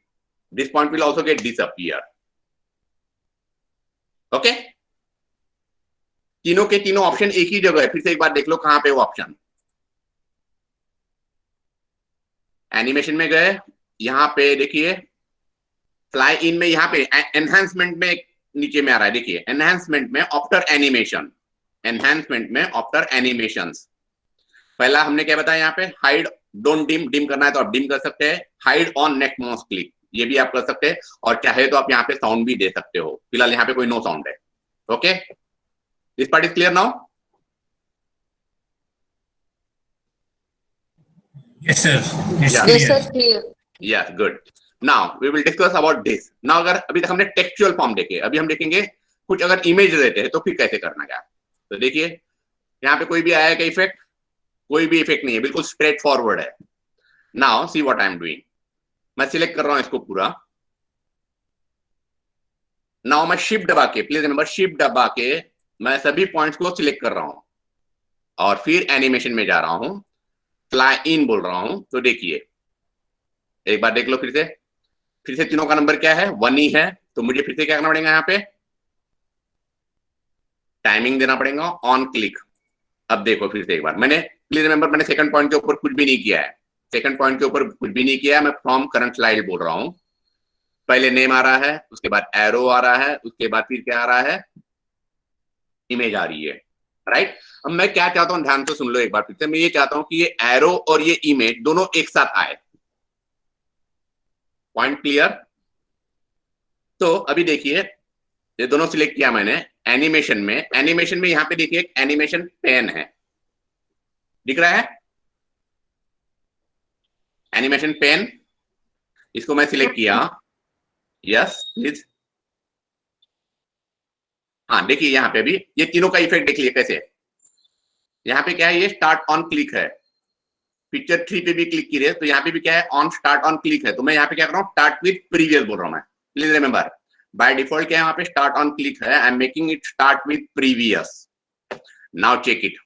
this point will also get disappear. Okay, तीनों के तीनों option एक ही जगह है, फिर से एक बार देख लो कहां पे वो ऑप्शन। एनिमेशन में गए, यहां पे देखिए फ्लाई इन में, यहां पे एनहांसमेंट में नीचे में आ रहा है, देखिए एनहांसमेंट में आफ्टर एनिमेशन, एनहांसमेंट में आफ्टर एनिमेशंस। पहला हमने क्या बताया, यहाँ पे हाइड डोंट डिम, डिम करना है तो आप डिम कर सकते हैं। Hide on next mouse click, ये भी आप कर सकते हैं, और चाहे तो आप यहाँ पे साउंड भी दे सकते हो। फिलहाल यहाँ पे कोई नो साउंड है। Okay, this part is clear now? Yes, sir. Yes, sir, clear. Yes, good. Now we will discuss about this. Now अगर अभी तक हमने टेक्सचुअल फॉर्म देखे, अभी हम देखेंगे कुछ अगर इमेज देते हैं तो फिर कैसे करना क्या। तो देखिए यहाँ पे कोई भी आया है क्या इफेक्ट? कोई भी इफेक्ट नहीं है, बिल्कुल स्ट्रेट फॉरवर्ड है। Now see what I am doing, मैं सिलेक्ट कर रहा हूं इसको पूरा। नाउ मैं शिफ्ट दबा के, प्लीज रिमेंबर शिफ्ट दबा के मैं सभी पॉइंट्स को सिलेक्ट कर रहा हूं और फिर एनिमेशन में जा रहा हूं, फ्लाई इन बोल रहा हूं। तो देखिए एक बार देख लो फिर से तीनों का नंबर क्या है, 1 ही है। तो मुझे फिर से क्या करना पड़ेगा, यहाँ पे टाइमिंग देना पड़ेगा ऑन क्लिक। अब देखो फिर से एक बार, मैंने प्लीज रिमेंबर मैंने सेकंड पॉइंट के ऊपर कुछ भी नहीं किया है, सेकंड पॉइंट के ऊपर कुछ भी नहीं किया है। मैं फ्रॉम करंट स्लाइड बोल रहा हूं। पहले नेम आ रहा है, उसके बाद एरो आ रहा है, उसके बाद फिर क्या आ रहा है, इमेज आ रही है, राइट। अब मैं क्या चाहता हूं, ध्यान से सुन लो एक बार फिर से। मैं ये चाहता हूं कि ये एरो और ये इमेज दोनों एक साथ आए। Point clear? तो अभी देखिए ये दोनों सिलेक्ट किया मैंने एनिमेशन में। एनिमेशन में यहां पे देखिए एक एनिमेशन पेन है, दिख रहा है एनिमेशन पेन, इसको मैं सिलेक्ट किया। यस प्लीज, हाँ देखिए यहाँ पे भी ये तीनों का इफेक्ट देख लिया कैसे। यहाँ पे क्या है, ये स्टार्ट ऑन क्लिक है। पिक्चर 3 पे भी क्लिक की है तो यहाँ पे भी क्या है, ऑन स्टार्ट ऑन क्लिक है। तो मैं यहाँ पे क्या कर रहा हूँ, स्टार्ट विथ प्रीवियस बोल रहा हूँ मैं। प्लीज रिमेंबर बाय डिफॉल्ट क्या है, यहाँ पे स्टार्ट ऑन क्लिक है, I am making it start with previous. Now check it,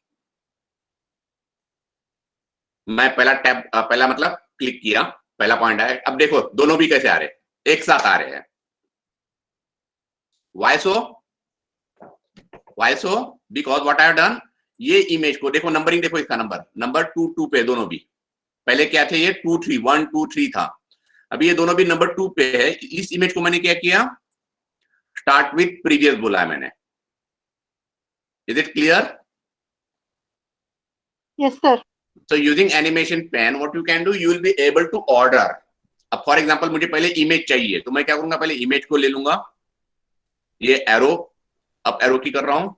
मैं पहला मतलब क्लिक किया, पहला पॉइंट आया। अब देखो दोनों भी कैसे आ रहे हैं, एक साथ आ रहे हैं। Why so? Because what I have done, ये इमेज को देखो, नंबरिंग देखो, इसका नंबर 2 पे दोनों भी। पहले क्या थे ये 2 3 1 2 3 था, अभी ये दोनों भी नंबर 2 पे है। इस इमेज को मैंने क्या किया, स्टार्ट विथ प्रीवियस बोला है मैंने। Is it clear? Yes, sir. So using animation pen, what you can do, you will be able to order. अब फॉर एग्जाम्पल मुझे पहले इमेज चाहिए तो मैं क्या करूंगा, पहले इमेज को ले लूंगा, ये एरो, अब एरो की कर रहा हूं,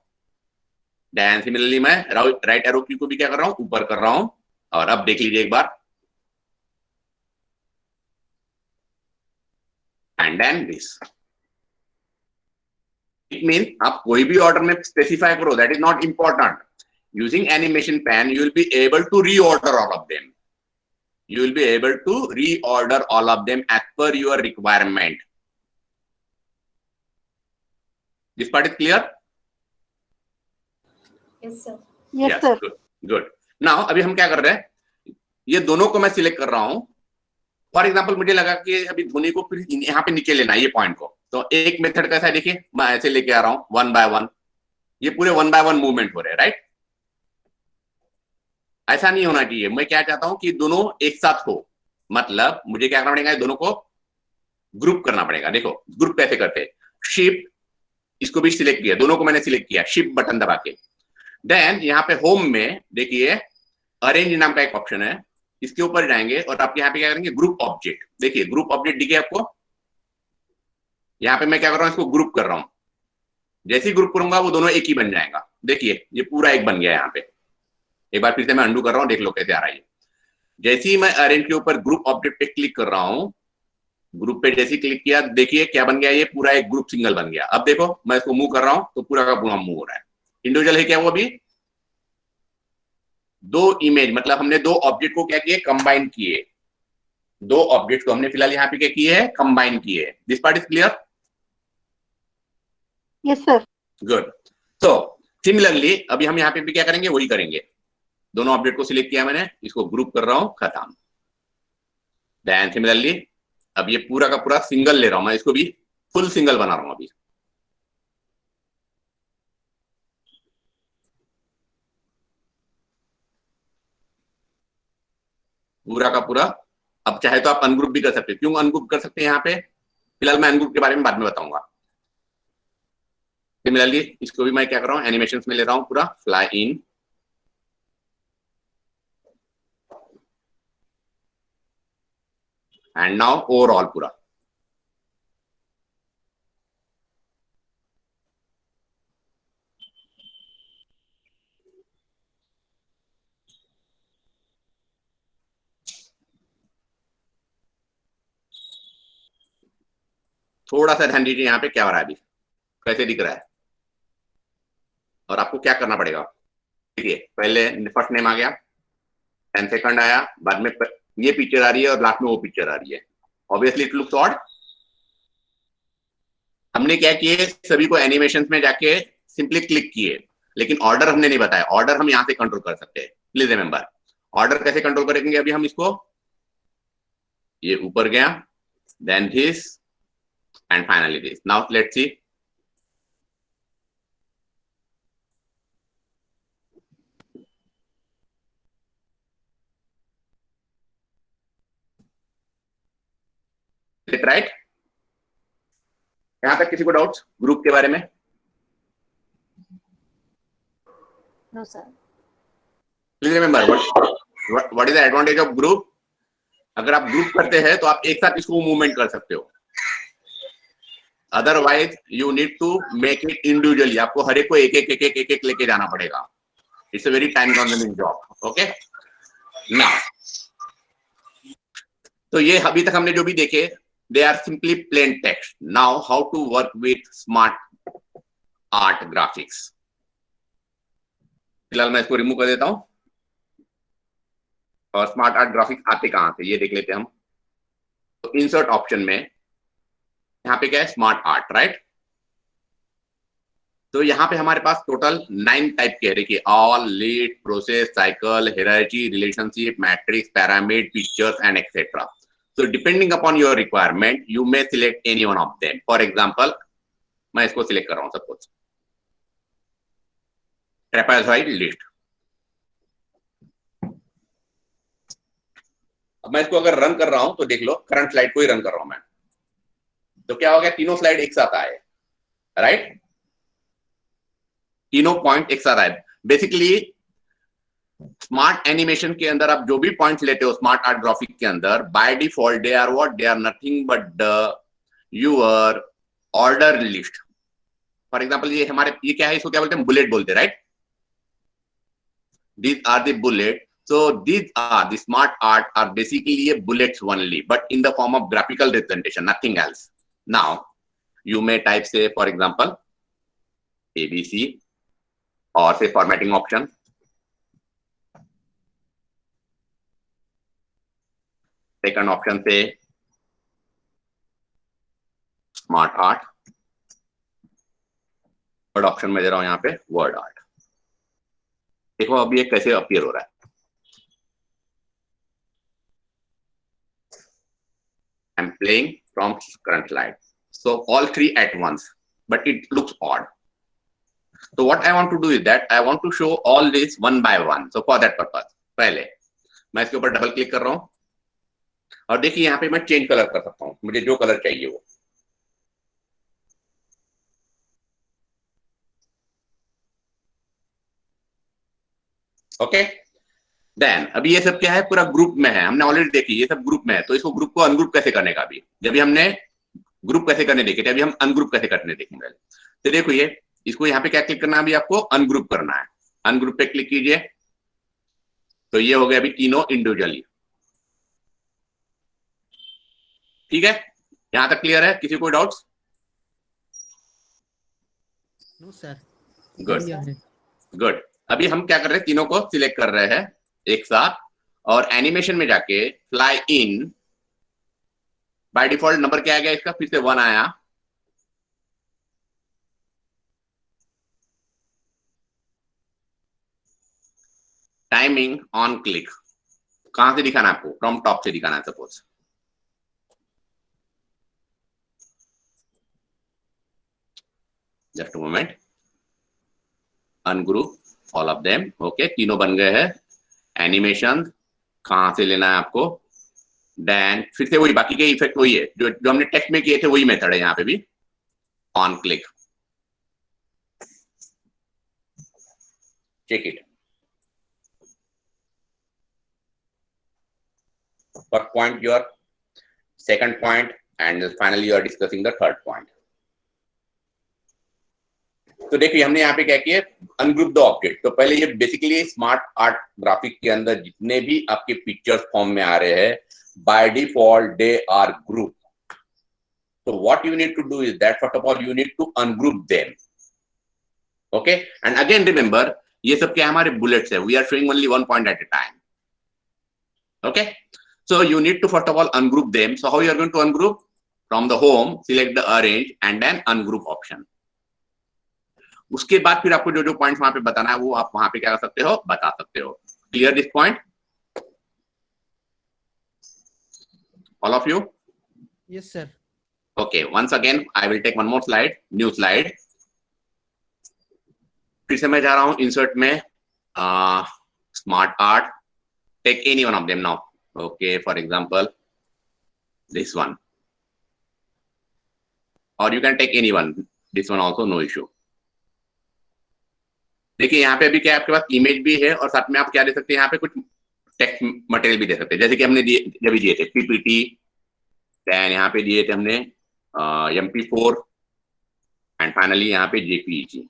देन सिमिलरली मैं राइट एरो की को भी क्या कर रहा हूं, ऊपर कर रहा हूं। और अब देख लीजिए एक बार, and then this. It mean आप कोई भी ऑर्डर में स्पेसिफाई करो, that is not important. Using animation pen, you will be able to reorder all of them. You will be able to reorder all of them as per your requirement. This part is clear? Yes, sir. Yes, sir. Good. Good. Now, अभी हम क्या कर रहे हैं, ये दोनों को मैं सिलेक्ट कर रहा हूं। फॉर एग्जाम्पल मुझे लगा कि अभी ध्वनि को फिर यहाँ पे नीचे लेना है, ये पॉइंट को। तो एक मेथड कैसा है, देखिए मैं ऐसे लेके आ रहा हूँ 1 by 1, ये पूरे 1 by 1 मूवमेंट हो रहे हैं, राइट। ऐसा नहीं होना चाहिए। मैं क्या चाहता हूं कि दोनों एक साथ हो, मतलब मुझे क्या करना पड़ेगा, दोनों को ग्रुप करना पड़ेगा। देखो ग्रुप कैसे करते हैं, शिफ्ट, इसको भी सिलेक्ट किया, दोनों को मैंने सिलेक्ट किया, शिफ्ट बटन दबा के। देन यहाँ पे होम में देखिए अरेंज नाम का एक ऑप्शन है, इसके ऊपर जाएंगे और आप यहाँ पे क्या करेंगे, ग्रुप ऑब्जेक्ट। देखिए ग्रुप ऑब्जेक्ट दिखे आपको, यहाँ पे मैं क्या कर रहा हूँ, इसको ग्रुप कर रहा हूँ। जैसे ही ग्रुप करूंगा वो दोनों एक ही बन जाएगा। देखिए ये पूरा एक बन गया यहाँ पे। एक बार फिर से मैं अंडू कर रहा हूँ, देख लो कैसे आ रहा है। जैसे ही मैं अरेंज के ऊपर ग्रुप ऑब्जेक्ट पे क्लिक कर रहा हूँ, ग्रुप पे जैसे क्लिक किया, देखिए क्या बन गया, ये पूरा एक ग्रुप सिंगल बन गया। अब देखो मैं इसको मूव कर रहा हूँ तो पूरा का पूरा मूव हो रहा है। इंडिविजुअल है क्या वो, अभी दो इमेज, मतलब हमने दो ऑब्जेक्ट को क्या किए, कंबाइन किए। दो ऑब्जेक्ट को हमने फिलहाल यहाँ पे क्या किए है, कंबाइन किए। This part is clear? Yes sir. Good. तो सिमिलरली अभी हम यहाँ पे भी क्या करेंगे, वही करेंगे। दोनों ऑब्जेक्ट को सिलेक्ट किया मैंने, इसको ग्रुप कर रहा हूं, खत्म। देन सिमिलरली अब ये पूरा का पूरा सिंगल ले रहा हूं मैं, इसको भी फुल सिंगल बना रहा हूं अभी। पूरा का पूरा। अब चाहे तो आप अनग्रुप भी कर सकते हैं। क्यों अनग्रुप कर सकते हैं यहाँ पे, फिलहाल मैं अनग्रुप के बारे में बाद में बताऊंगा। सिमिलरली इसको भी मैं क्या कर रहा हूँ, एनिमेशन में ले रहा हूँ पूरा, fly in and now overall पूरा। थोड़ा सा ध्यान दीजिए यहाँ पे क्या हो रहा है, अभी कैसे दिख रहा है और आपको क्या करना पड़ेगा। देखिए पहले फर्स्ट नेम आ गया, 10 सेकंड आया, बाद में ये पिक्चर आ रही है और लास्ट में वो पिक्चर आ रही है। Obviously it looks odd. हमने क्या किए, सभी को एनिमेशन में जाके सिंपली क्लिक किए, लेकिन ऑर्डर हमने नहीं बताया। ऑर्डर हम यहाँ से कंट्रोल कर सकते हैं। प्लीज रिमेंबर, ऑर्डर कैसे कंट्रोल करेंगे अभी हम इसको। ये ऊपर गया, then this and finally this. Now let's see. Right, यहां तक किसी को डाउट्स ग्रुप के बारे में? No sir. Please remember what is the advantage of group. अगर आप ग्रुप करते हैं तो आप एक साथ इसको मूवमेंट कर सकते हो। Otherwise you need to make it individually, आपको हर एक को एक एक लेके जाना पड़ेगा। It's a very time consuming job. Okay now, तो ये अभी तक हमने जो भी देखे, they are simply plain text. Now how to work with smart art graphics. फिलहाल मैं इसको रिमूव कर देता हूं और स्मार्ट आर्ट ग्राफिक्स आते कहां से ये देख लेते हैं हम। तो इंसर्ट ऑप्शन में यहाँ पे क्या है, स्मार्ट आर्ट, राइट। तो यहाँ पे हमारे पास टोटल 9 टाइप के है। देखिए all, lead, process, cycle, hierarchy, relationship, matrix, pyramid, pictures and etcetera. So depending upon your requirement, you may select any one of them. For example, मैं इसको सिलेक्ट कर रहा हूं सपोज, ट्रेपेजॉइड लिस्ट। अब मैं इसको अगर रन कर रहा हूं तो देख लो, करंट स्लाइड को ही रन कर रहा हूं मैं, तो क्या हो गया, तीनों स्लाइड एक साथ आए, राइट। तीनों पॉइंट एक साथ आए। बेसिकली स्मार्ट एनिमेशन के अंदर आप जो भी पॉइंट्स लेते हो स्मार्ट आर्ट ग्राफिक के अंदर, by default they are what, they are nothing but your order list. For example ये हमारे, ये क्या है, इसको क्या बोलते हैं, बुलेट बोलते हैं, right. These are the bullet. So these are the smart art are basically a bullets only, but in the form of graphical representation, nothing else. Now you may type, say for example ABC, or say formatting option. Second option say smart art. Third option में दे रहा हूं यहाँ पे word art. देखो अभी ये कैसे appear हो रहा है। I'm playing from current slide. So all three at once, but it looks odd. So what I want to do is that I want to show all this one by one. So for that purpose, पहले मैं इसके ऊपर double click कर रहा हूं और देखिए यहाँ पे मैं चेंज कलर कर सकता हूं, मुझे जो कलर चाहिए वो। ओके देन अभी ये सब क्या है, पूरा ग्रुप में है, हमने ऑलरेडी देखी ये सब ग्रुप में है, तो इसको ग्रुप को अनग्रुप कैसे करने का, भी जब भी हमने ग्रुप कैसे करने देखे थे, अभी हम अनग्रुप कैसे करने देखेंगे। तो देखो ये इसको यहाँ पे क्या क्लिक करना है, अभी आपको अनग्रुप करना है, अनग्रुप पे क्लिक कीजिए, तो ये हो गया अभी तीनों इंडिविजुअली। ठीक है, यहां तक क्लियर है, किसी को doubts? No sir. Good good. अभी हम क्या कर रहे हैं, तीनों को सिलेक्ट कर रहे हैं एक साथ, और एनिमेशन में जाके fly in, by default number क्या आ गया इसका, फिर से 1 आया, टाइमिंग ऑन क्लिक, कहां से दिखाना है आपको, फ्रॉम टॉप से दिखाना है suppose, just moment, ungroup all of them, okay तीनों बन गए हैं। एनिमेशन कहां से लेना है आपको, देन फिर से वही बाकी के इफेक्ट वही है जो हमने टेक्स्ट में किए थे, वही मेथड है यहाँ पे भी, on click, check it. First point, your second point, and finally you are discussing the third point. तो देखिए हमने यहाँ पे क्या किया, अनग्रुप द ऑब्जेक्ट। तो पहले ये बेसिकली स्मार्ट आर्ट ग्राफिक के अंदर जितने भी आपके पिक्चर्स फॉर्म में आ रहे हैं, by default they are group. So what you need to do is that first of all you need to ungroup them, okay? And again remember, ये सब क्या हमारे bullets है, we are showing only one point at a time, okay? So you need to first of all ungroup them. So how you are going to ungroup? From the home, select the arrange and then ungroup option. उसके बाद फिर आपको जो जो points वहां पे बताना है वो आप वहां पे क्या कर सकते हो, बता सकते हो। Clear this point all of you? Yes sir. Okay, once again I will take one more slide, new slide. फिर से मैं जा रहा हूं इंसर्ट में, smart art, take any one of them now, okay, for example this one, or you can take anyone, this one also, no issue. देखिए यहाँ पे अभी क्या आपके पास इमेज भी है और साथ में आप क्या दे सकते हैं, यहाँ पे कुछ टेक्स्ट मटेरियल भी दे सकते हैं, जैसे कि हमने जब भी दिए थे पीपीटी, देन यहाँ पे दिए थे हमने MP4 एंड फाइनली यहाँ पे JPEG।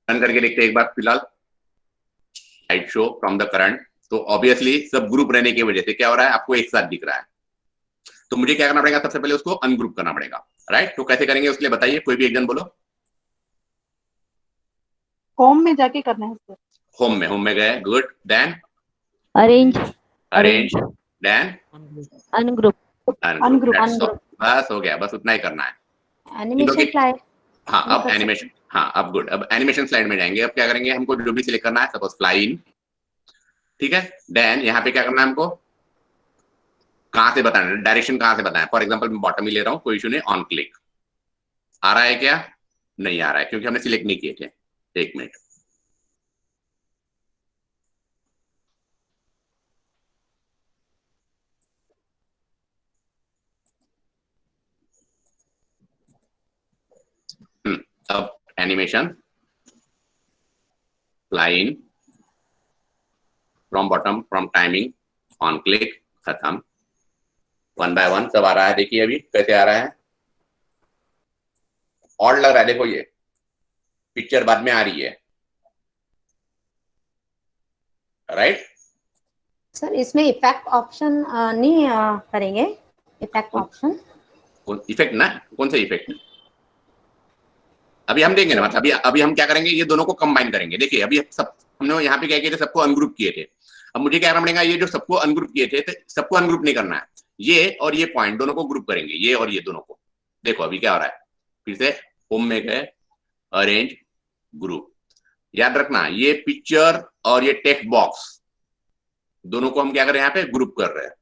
रन करके देखते हैं एक बार फिलहाल, slide show from the current. तो ऑब्वियसली सब ग्रुप रहने की वजह से क्या हो रहा है, आपको एक साथ दिख रहा है, तो मुझे क्या करना पड़ेगा, सबसे पहले उसको अनग्रुप करना पड़ेगा, राइट? तो कैसे करेंगे उसके लिए बताइए, कोई भी एक जन बोलो। होम में जाके करना है सर। होम में गए, good, then arrange, then ungroup, बस हो गया, बस उतना ही करना है। एनिमेशन स्लाइड, हाँ अब एनिमेशन, हाँ अब गुड, अब एनिमेशन स्लाइड में जाएंगे। अब क्या करेंगे, हमको जो भी सिलेक्ट करना है, सपोज फ्लाई इन, ठीक है, देन यहाँ पे क्या करना है हमको, कहां से बताना है, डायरेक्शन कहां से बताना है। फॉर एग्जांपल मैं बॉटम ही ले रहा हूं, कोई इशू नहीं, ऑन क्लिक आ रहा है क्या, नहीं आ रहा है क्योंकि हमने सिलेक्ट नहीं किए थे। एक मिनट, अब animation fly in, from bottom, from timing, on click, खत्म। 1 by 1 सब आ रहा है, देखिए अभी कैसे आ रहा है, और लग रहा है, देखो ये पिक्चर बाद में आ रही है, राइट? सर इसमें इफेक्ट ऑप्शन नहीं करेंगे, इफेक्ट ऑप्शन, इफेक्ट ना, कौन सा इफेक्ट अभी हम देंगे ना, मतलब अभी हम क्या करेंगे, ये दोनों को कंबाइन करेंगे। देखिए अभी सब हमने यहाँ पे क्या किए थे, सबको अनग्रुप किए थे। अब मुझे क्या करना पड़ेगा, ये जो सबको अनग्रुप किए थे, तो सबको अनग्रुप नहीं करना है, ये और ये पॉइंट दोनों को ग्रुप करेंगे, ये और ये दोनों को। देखो अभी क्या हो रहा है, फिर से होम में गए, अरेंज, ग्रुप, याद रखना ये पिक्चर और ये टेक्स्ट बॉक्स दोनों को हम क्या कर रहे हैं, यहाँ पे ग्रुप कर रहे हैं।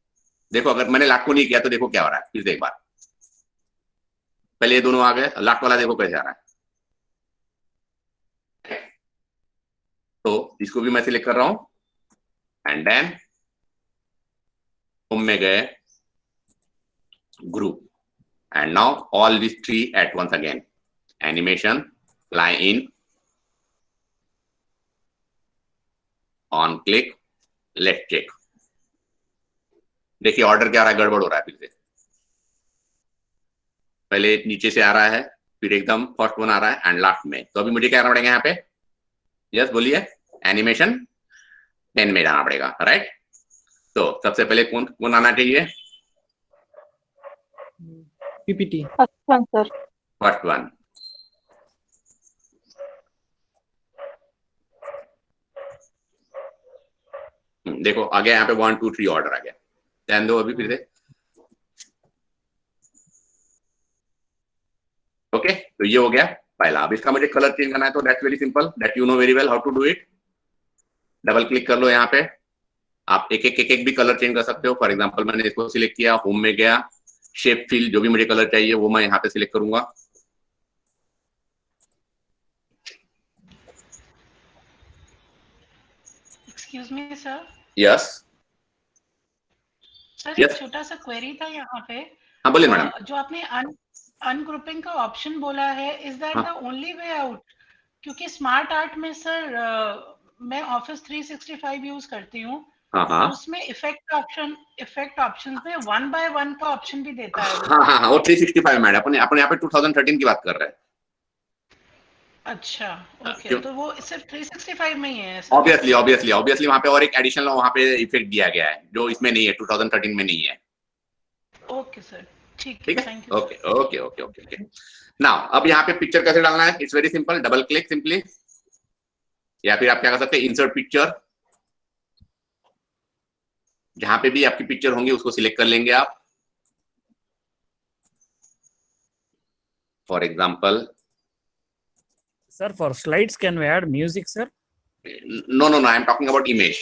देखो अगर मैंने लास्ट को नहीं किया तो देखो क्या हो रहा है, फिर से एक बार, पहले ये दोनों आ गए, लास्ट वाला देखो कैसे आ रहा है। तो इसको भी मैं सिलेक्ट कर रहा हूं, एंड देन होम में गए, group, and now all this 3 at once again, animation, fly in, on click, let check. देखिए ऑर्डर क्या आ रहा है, गड़बड़ हो रहा है। फिर से पहले नीचे से आ रहा है, फिर एकदम फर्स्ट वन आ रहा है एंड लास्ट में। तो अभी मुझे क्या करना पड़ेगा यहाँ पे? यस बोलिए। एनिमेशन 10 में जाना पड़ेगा, राइट। तो सबसे पहले कौन कौन आना चाहिए? PPT first one sir. First one. देखो आ गया यहाँ पे 1 2 3 ऑर्डर आ गया। ध्यान दो अभी फिर से। ओके तो ये हो गया पहला। अब इसका मुझे कलर चेंज करना है, तो that's very simple, that you know very well how to do it. Double click कर लो यहाँ पे, आप एक एक भी कलर चेंज कर सकते हो। फॉर एग्जांपल मैंने इसको सिलेक्ट किया, होम में गया, शेप फिल, जो भी मुझे कलर चाहिए वो मैं यहाँ पे सिलेक्ट करूंगा। Excuse me sir. Yes sir एक छोटा सा क्वेरी था यहाँ पे। हाँ बोलिए मैडम। जो आपने अनग्रुपिंग का ऑप्शन बोला है, is that the only way out? क्योंकि स्मार्ट आर्ट में सर मैं ऑफिस 365 यूज करती हूँ, तो उसमें इफेक्ट ऑप्शन में 1 by 1 का ऑप्शन भी देता है। हाँ वो 365 मैडम, अपने यहाँ पे 2013 की बात कर रहे हैं। अच्छा ओके, तो वो सिर्फ 365 में ही है? ऑब्वियसली वहाँ पे और एक एडिशनल वहाँ पे इफेक्ट दिया गया है जो इसमें नहीं है, 2013 में नहीं है। ओके सर, ठीक है, थैंक यू। ओके। नाउ अब यहाँ पे पिक्चर कैसे डालना है? It's very simple, double click simply, या फिर आप क्या कर सकते हैं, इंसर्ट पिक्चर। जहां पे भी आपकी पिक्चर होंगी उसको सिलेक्ट कर लेंगे आप। For example Sir, for slides, can we add music, sir? No, I am talking about image.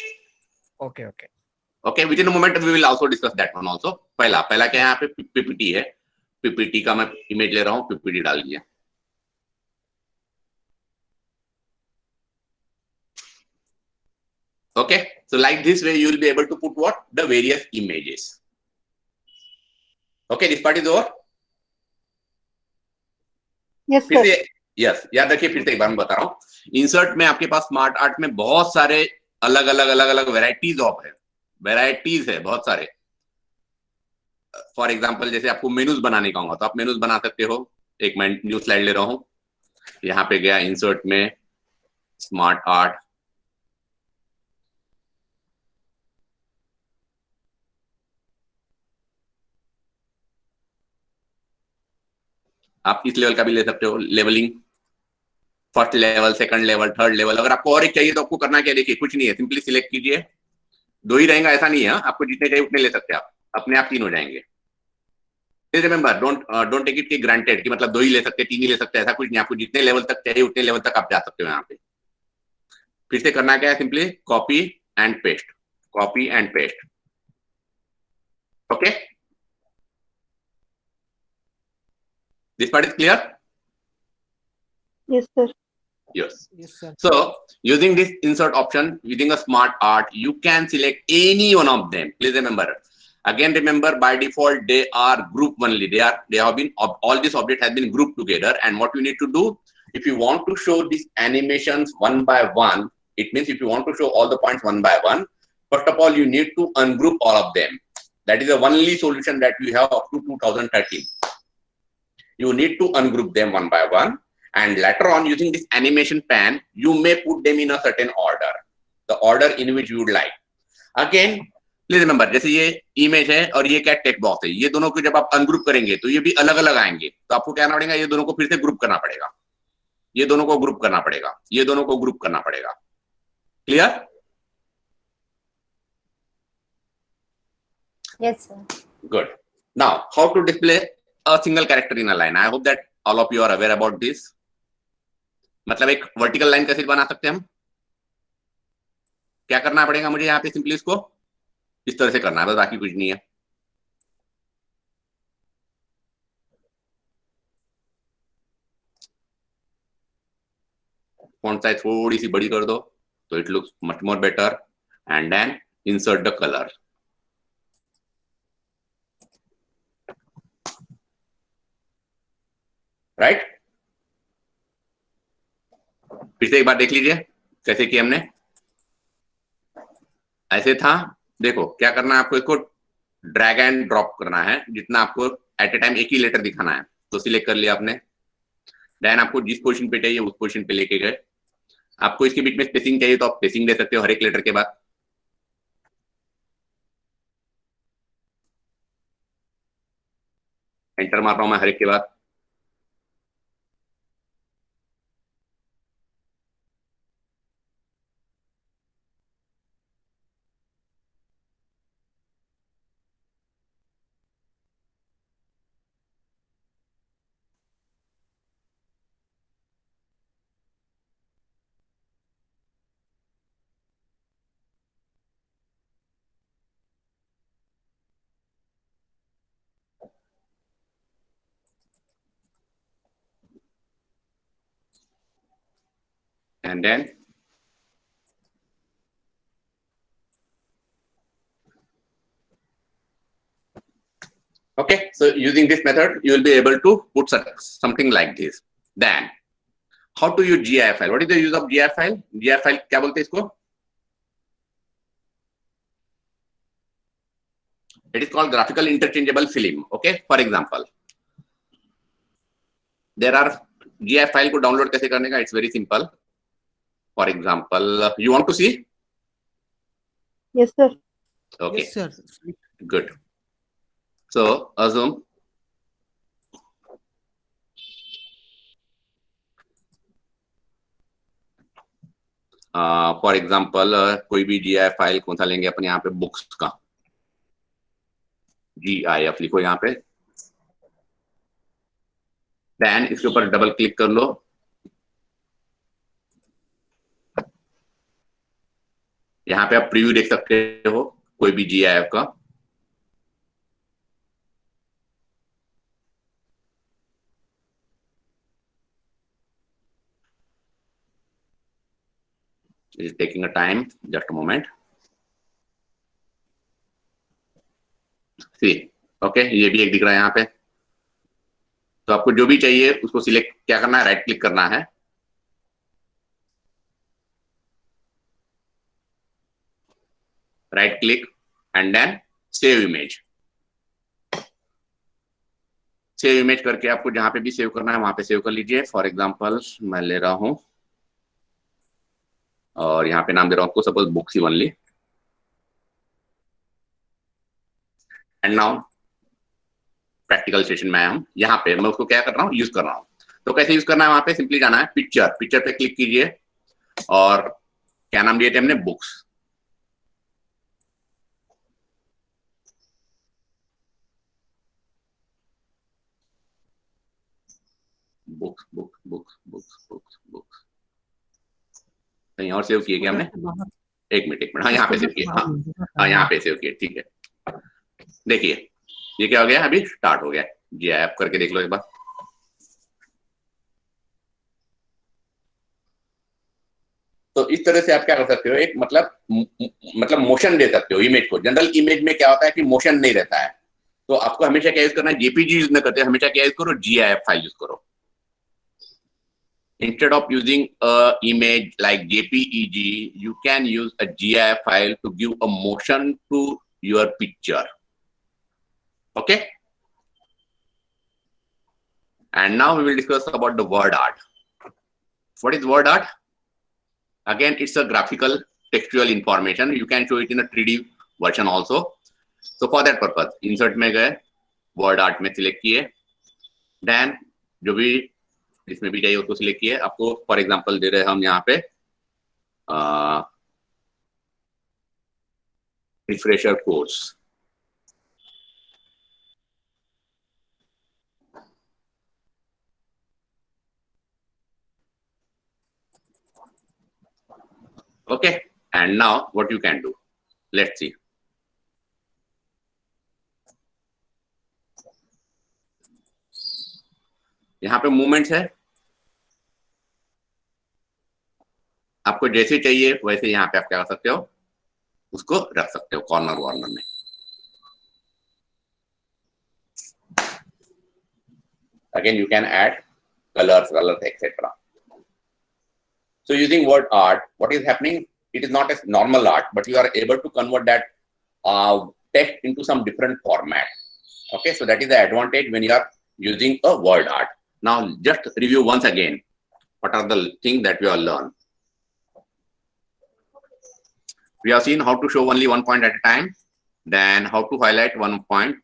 Okay. Within a moment we will also discuss that one also. पहला क्या यहाँ पे पीपीटी है, पीपीटी का मैं इमेज ले रहा हूँ, पीपीटी डाल दिया। Okay, so like this way you will be able to put what? The various images. Okay, this part is over. Yes sir. Yes याद रखिए, फिर से एक बार मैं बता रहा हूँ, इंसर्ट में आपके पास स्मार्ट आर्ट में बहुत सारे अलग अलग वेराइटीज है, बहुत सारे। फॉर एग्जांपल जैसे आपको मेनूज बनाने का होगा तो आप मेनूज बना सकते हो। एक मैं न्यू स्लाइड ले रहा हूँ, यहाँ पे गया इंसर्ट में स्मार्ट आर्ट, आप इस लेवल का भी ले सकते हो, levelling, first level, second level, third level. अगर आपको और एक चाहिए तो आपको करना क्या, देखिए कुछ नहीं है, सिंपली सिलेक्ट कीजिए। 2 ही रहेगा ऐसा नहीं है, आपको जितने चाहिए उतने ले सकते हैं आप, अपने आप 3 हो जाएंगे। Remember, don't take it granted कि मतलब 2 ही ले सकते, 3 ही ले सकते, ऐसा कुछ नहीं। आपको जितने लेवल तक चाहिए उतने लेवल तक आप जा सकते हो। यहाँ पे फिर से करना क्या है, simply copy and paste, copy and paste. Okay, this part is clear? Yes sir. Yes sir. So using this insert option, using a smart art, you can select any one of them. Please remember, again remember, by default they are group only. They have been, all this object has been grouped together. And what you need to do, if you want to show these animations one by one, it means if you want to show all the points one by one, first of all you need to ungroup all of them. That is the only solution that we have up to 2013. You need to ungroup them one by one. And later on, using this animation pan, you may put them in a certain order, the order in which you would like. Again, please remember, जैसे ये image है और ये क्या text box है, ये दोनों को जब आप अनग्रुप करेंगे तो ये भी अलग अलग आएंगे। तो आपको क्या करना पड़ेगा, ये दोनों को फिर से ग्रुप करना पड़ेगा, ये दोनों को ग्रुप करना पड़ेगा, ये दोनों को ग्रुप करना पड़ेगा। Clear? Yes sir. Good. Now, how to display a single character in a line? I hope that all of you are aware about this. मतलब एक वर्टिकल लाइन कैसे बना सकते हैं हम? क्या करना पड़ेगा मुझे यहाँ पे, सिंपली इसको इस तरह से करना है, बस बाकी कुछ नहीं है। फॉन्ट साइज थोड़ी सी बड़ी कर दो तो it looks much more better, and then insert the colour. Right, फिर से एक बार देख लीजिए कैसे किया हमने। ऐसे था, देखो क्या करना है आपको, इसको ड्रैग एंड ड्रॉप करना है, जितना आपको एट ए टाइम एक ही लेटर दिखाना है। तो सिलेक्ट कर लिया आपने, देन आपको जिस पोजीशन पे चाहिए उस पोजीशन पे लेके गए। आपको इसके बीच में स्पेसिंग चाहिए तो आप स्पेसिंग दे सकते हो हर एक लेटर के बाद। एंटर मार रहा हूं मैं हर एक के बाद। And then okay, so using this method you will be able to put something like this. Then how to use GIF file? What is the use of GIF file? GIF file क्या बोलते हैं इसको? It is called graphical interchangeable film. Okay, for example, there are GIF file को download कैसे करने का? It's very simple. For example, you want to see? Yes, sir. Okay. Yes, sir. Good. So assume for example कोई भी GIF file कौन सा लेंगे अपन, यहाँ पे बुक्स का GIF लिखो यहाँ पे, देन इसके ऊपर डबल क्लिक कर लो। यहाँ पे आप प्रीव्यू देख सकते हो कोई भी GIF का। It is taking a time, just a moment. See, okay, ये भी एक दिख रहा है यहाँ पे। तो आपको जो भी चाहिए उसको सिलेक्ट क्या करना है, राइट क्लिक करना है, right click and then save image. Save image करके आपको जहां पे भी सेव करना है वहां पे सेव कर लीजिए। फॉर एग्जांपल मैं ले रहा हूं और यहाँ पे नाम दे रहा हूं आपको, suppose books only, and now practical session में आया हूं। यहाँ पे मैं उसको क्या कर रहा हूँ, यूज कर रहा हूँ। तो कैसे यूज करना है, वहां पे सिंपली जाना है पिक्चर, पिक्चर पे क्लिक कीजिए और क्या नाम दिए थे हमने, books. Books books books books books books कहीं और सेव किए क्या हमने? एक मिनट, हाँ यहाँ पे सेव किया, हाँ यहाँ पे सेव किया, ठीक है। देखिए ये क्या हो गया, अभी स्टार्ट हो गया। GIF करके देख लो एक बार। तो इस तरह से आप क्या कर सकते हो, एक मतलब मोशन दे सकते हो इमेज को। जनरल इमेज में क्या होता है कि मोशन नहीं रहता है, तो आपको हमेशा क्या यूज करना है, JPG यूज न करते, हमेशा क्या यूज करो, GIF फाइल यूज करो। Instead of using a image like JPEG, you can use a GIF file to give a motion to your picture. Okay. And now we will discuss about the word art. What is word art? Again, it's a graphical textual information. You can show it in a 3D version also. So for that purpose, insert में गए, word art में select किए, then जो भी इसमें भी चाहिए उसको सिलेक्ट किए। आपको फॉर एग्जांपल दे रहे हैं हम यहाँ पे refresher course, okay. And now what you can do, let's see. यहाँ पे मूवमेंट्स है, आपको जैसे चाहिए वैसे यहाँ पे आप क्या कर सकते हो, उसको रख सकते हो कॉर्नर वॉर्नर में। Again, you can add colors, etc. So using word art, what is happening? it is not a normal art, but you are able to convert that text into some different format. Okay, so that is the advantage when you are using a word art. Now, just review once again what are the things that we have learned. We have seen how to show only one point at a time, then how to highlight one point,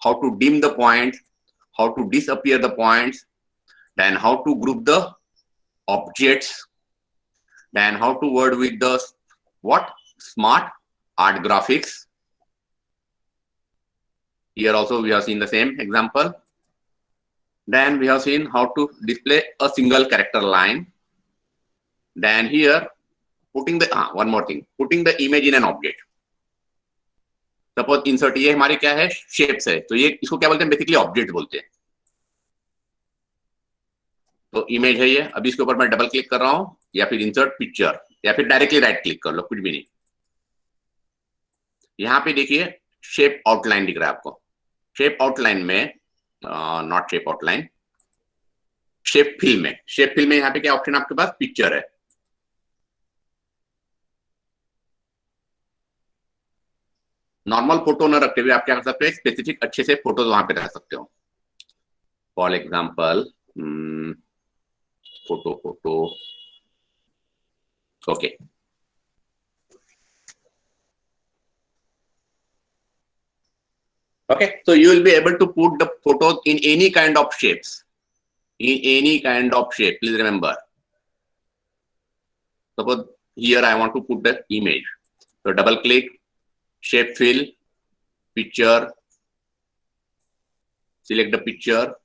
how to dim the points, how to disappear the points, then how to group the objects, then how to work with the what? Smart art graphics. Here also we have seen the same example. Then we have seen how to display a single character line. Then here, putting the one more thing, putting the image in an object. Suppose insert, ये हमारी क्या है? Shapes है. तो ये इसको क्या बोलते हैं? Basically object बोलते हैं. तो इमेज है ये. अभी इसके ऊपर मैं डबल क्लिक कर रहा हूं, या फिर इंसर्ट पिक्चर, या फिर डायरेक्टली राइट क्लिक कर लो, कुछ भी नहीं. यहाँ पे देखिए शेप आउटलाइन दिख रहा है आपको. शेप आउटलाइन में not shape outline, shape fill में. शेप फिल में यहाँ पे क्या ऑप्शन आपके पास? पिक्चर है. नॉर्मल फोटो न रखते हुए आप क्या कर सकते हो? स्पेसिफिक अच्छे से फोटोज वहां पे रख सकते हो. For example photo okay. Okay, so you will be able to put the photos in any kind of shapes. In any kind of shape, please remember. Suppose here I want to put the image. So double click, shape fill, picture, select the picture.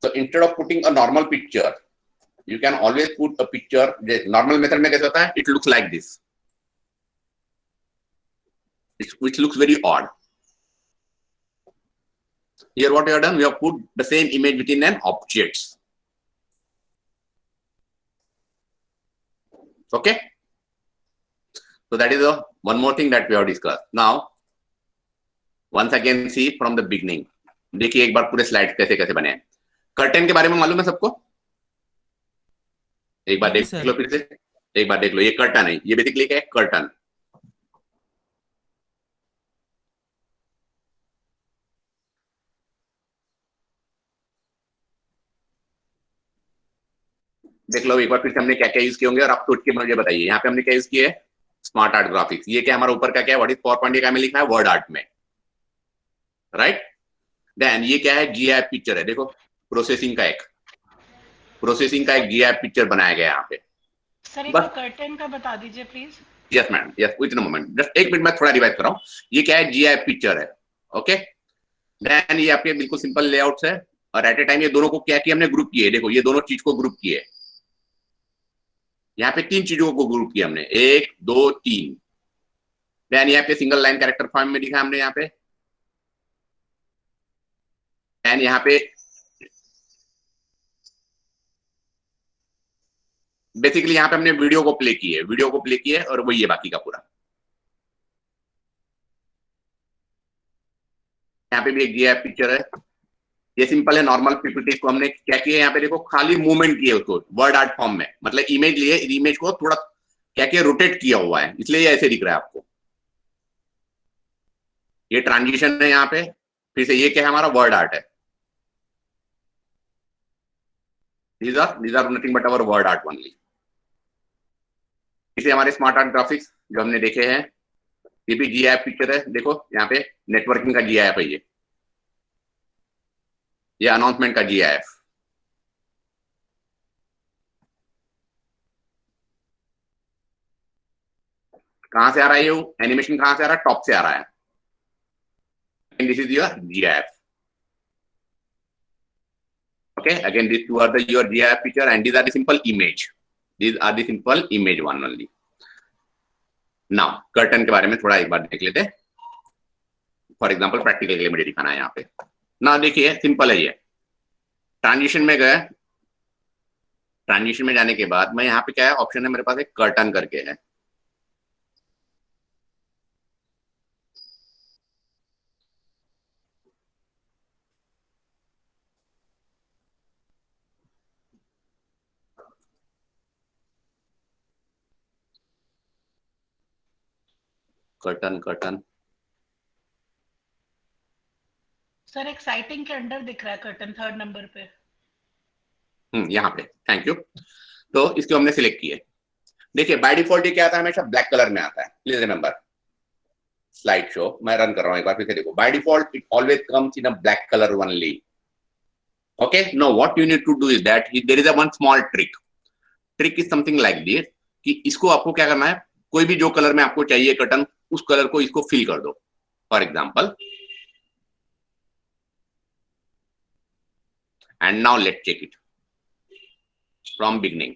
So instead of putting a normal picture, you can always put a picture. The normal method में कैसा होता है? It looks like this, which looks very odd. Here what we have done, we have put the same image within an object. Okay, so that is one more thing that we have discussed. Now once again see from the beginning. देखिए एक बार पूरे slide कैसे कैसे बने. Curtain के बारे में मालूम है सबको? एक बार देख लो, फिर से एक बार देख लो. ये कर्टन है. ये बेसिकली क्या है? कर्टन. देख लो एक बार फिर से हमने क्या क्या यूज किए होंगे और आप सोच के मुझे बताइए. यहाँ पे हमने क्या यूज किया है? Smart art graphics. ये क्या हमारा ऊपर का क्या है? What is power point? क्या में लिखा है? वर्ड आर्ट में, राइट. देन ये क्या है? जीआईएफ पिक्चर है. देखो प्रोसेसिंग का एक जीआईएफ पिक्चर बनाया गया यहाँ पे. सर एक कर्टन का बता दीजिए please. Yes madam, yes, with in a moment. Just एक मिनट में थोड़ा रिवाइज कर रहा हूँ. ये क्या है? जीआईएफ पिक्चर है. ओके. देन ये आपके बिल्कुल सिंपल लेआउट्स है और एट ए टाइम ये दोनों को क्या किया हमने? ग्रुप किए. देखो ये दोनों चीज को ग्रुप किए. यहाँ पे तीन चीजों को ग्रुप किया हमने, 1 2 3. देन यहाँ पे सिंगल लाइन कैरेक्टर फॉर्म में दिखा हमने यहाँ पे. देन यहाँ पे बेसिकली यहाँ पे हमने वीडियो को प्ले किए और वही है बाकी का पूरा. यहाँ पे भी एक जीआईएफ पिक्चर है. ये सिंपल है. नॉर्मल पीपीटी को हमने क्या किया? यहाँ पे देखो खाली मूवमेंट किए उसको वर्ड आर्ट फॉर्म में. मतलब इमेज लिए, इमेज को थोड़ा क्या किया? रोटेट किया हुआ है, इसलिए ये ऐसे दिख रहा है आपको. ये ट्रांजिशन है यहाँ पे. फिर से ये क्या है? हमारा वर्ड आर्ट है. These are nothing but our word art only. इसे हमारे स्मार्ट आर्ट ग्राफिक्स जो हमने देखे हैं, ये भी जीआईएफ पिक्चर है. देखो यहाँ पे नेटवर्किंग का जीआईएफ है. ये अनाउंसमेंट का जीआईएफ. कहां से आ रहा है? ये एनिमेशन कहां से आ रहा है? टॉप से आ रहा है. This is your GIF. Okay, again these two are your GIF picture and these are the simple image. These are the simple image one only. Now curtain के बारे में थोड़ा एक बार देख लेते हैं. फॉर एग्जांपल प्रैक्टिकल के लिए मुझे दिखाना है यहाँ पे. ना देखिए सिंपल है. ये ट्रांजिशन में गए. ट्रांजिशन में जाने के बाद मैं यहाँ पे क्या है? ऑप्शन है मेरे पास एक कर्टन करके है. कर्टन कर्टन सर एक्साइटिंग के अंडर दिख रहा है कर्टन 3rd नंबर पे। यहाँ पे, थैंक यू। तो इसको हमने सिलेक्ट किया। देखिए बाय डिफॉल्ट ये क्या आता है, हमेशा ब्लैक कलर में आता है। प्लीज रिमेंबर स्लाइड शो, मैं रन कर रहा हूँ एक बार फिर से देखो। By default it always comes in a black colour only. Okay, no what you need to do is that there is a one small trick. Trick is something like this कि इसको आपको क्या करना है, कोई भी जो कलर में आपको चाहिए कर्टन, उस कलर को इसको फिल कर दो। For example, and now let's check it from beginning.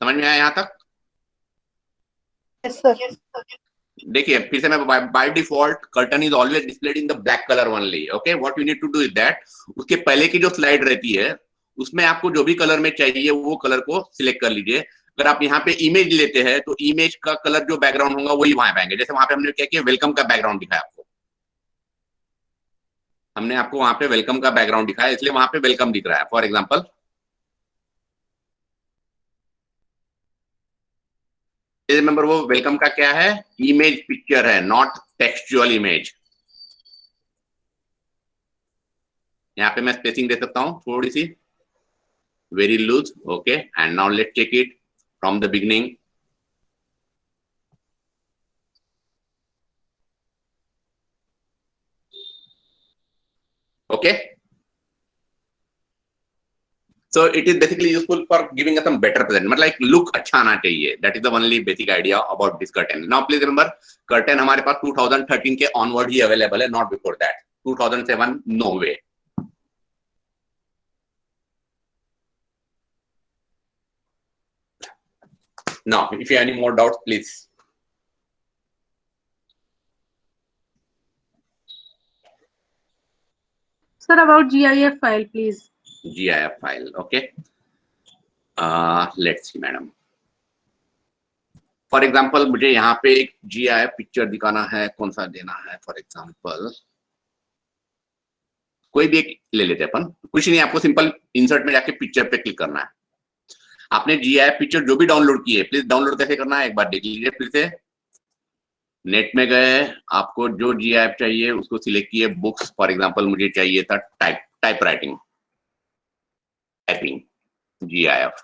समझ में आया यहां तक? Yes, sir. Yes, sir. देखिए फिर से मैं, by default curtain is always displayed in the black colour only. Okay, what you need to do is that, उसके पहले की जो स्लाइड रहती है उसमें आपको जो भी कलर में चाहिए वो कलर को सिलेक्ट कर लीजिए। अगर आप यहाँ पे इमेज लेते हैं तो इमेज का कलर जो बैकग्राउंड होगा वही वहां पाएंगे। जैसे वहां पे हमने क्या किया, वेलकम का बैकग्राउंड दिखाया आपको, हमने आपको वहां पे वेलकम का बैकग्राउंड दिखाया, इसलिए वहां पे वेलकम दिख रहा है। फॉर एग्जाम्पल रिमेंबर वो वेलकम का क्या है, इमेज पिक्चर है, नॉट टेक्सचुअल इमेज। यहाँ पे मैं स्पेसिंग दे सकता हूँ थोड़ी सी, very loose. Okay, and now let's check it from the beginning. Okay, so it is basically useful for giving us some better present, मतलब like look अच्छा आना चाहिए। that is the only basic idea about this curtain. Now please remember curtain हमारे पास 2013 के onward ही available है, not before that। 2007 no way। Now if you have any more doubts please। Sir, about GIF file please। GIF file, okay। let's see madam, for example मुझे यहाँ पे एक GIF picture दिखाना है, कौन सा देना है? फॉर एग्जाम्पल कोई भी एक ले लेते हैं अपन, कुछ नहीं, आपको सिंपल इंसर्ट में जाके पिक्चर पे क्लिक करना है। आपने GIF पिक्चर जो भी डाउनलोड की है, प्लीज डाउनलोड कैसे करना है एक बार देख लीजिए। फिर से नेट में गए, आपको जो GIF चाहिए उसको सिलेक्ट किए, बुक्स। फॉर एग्जाम्पल मुझे चाहिए था टाइप राइटिंग GIF,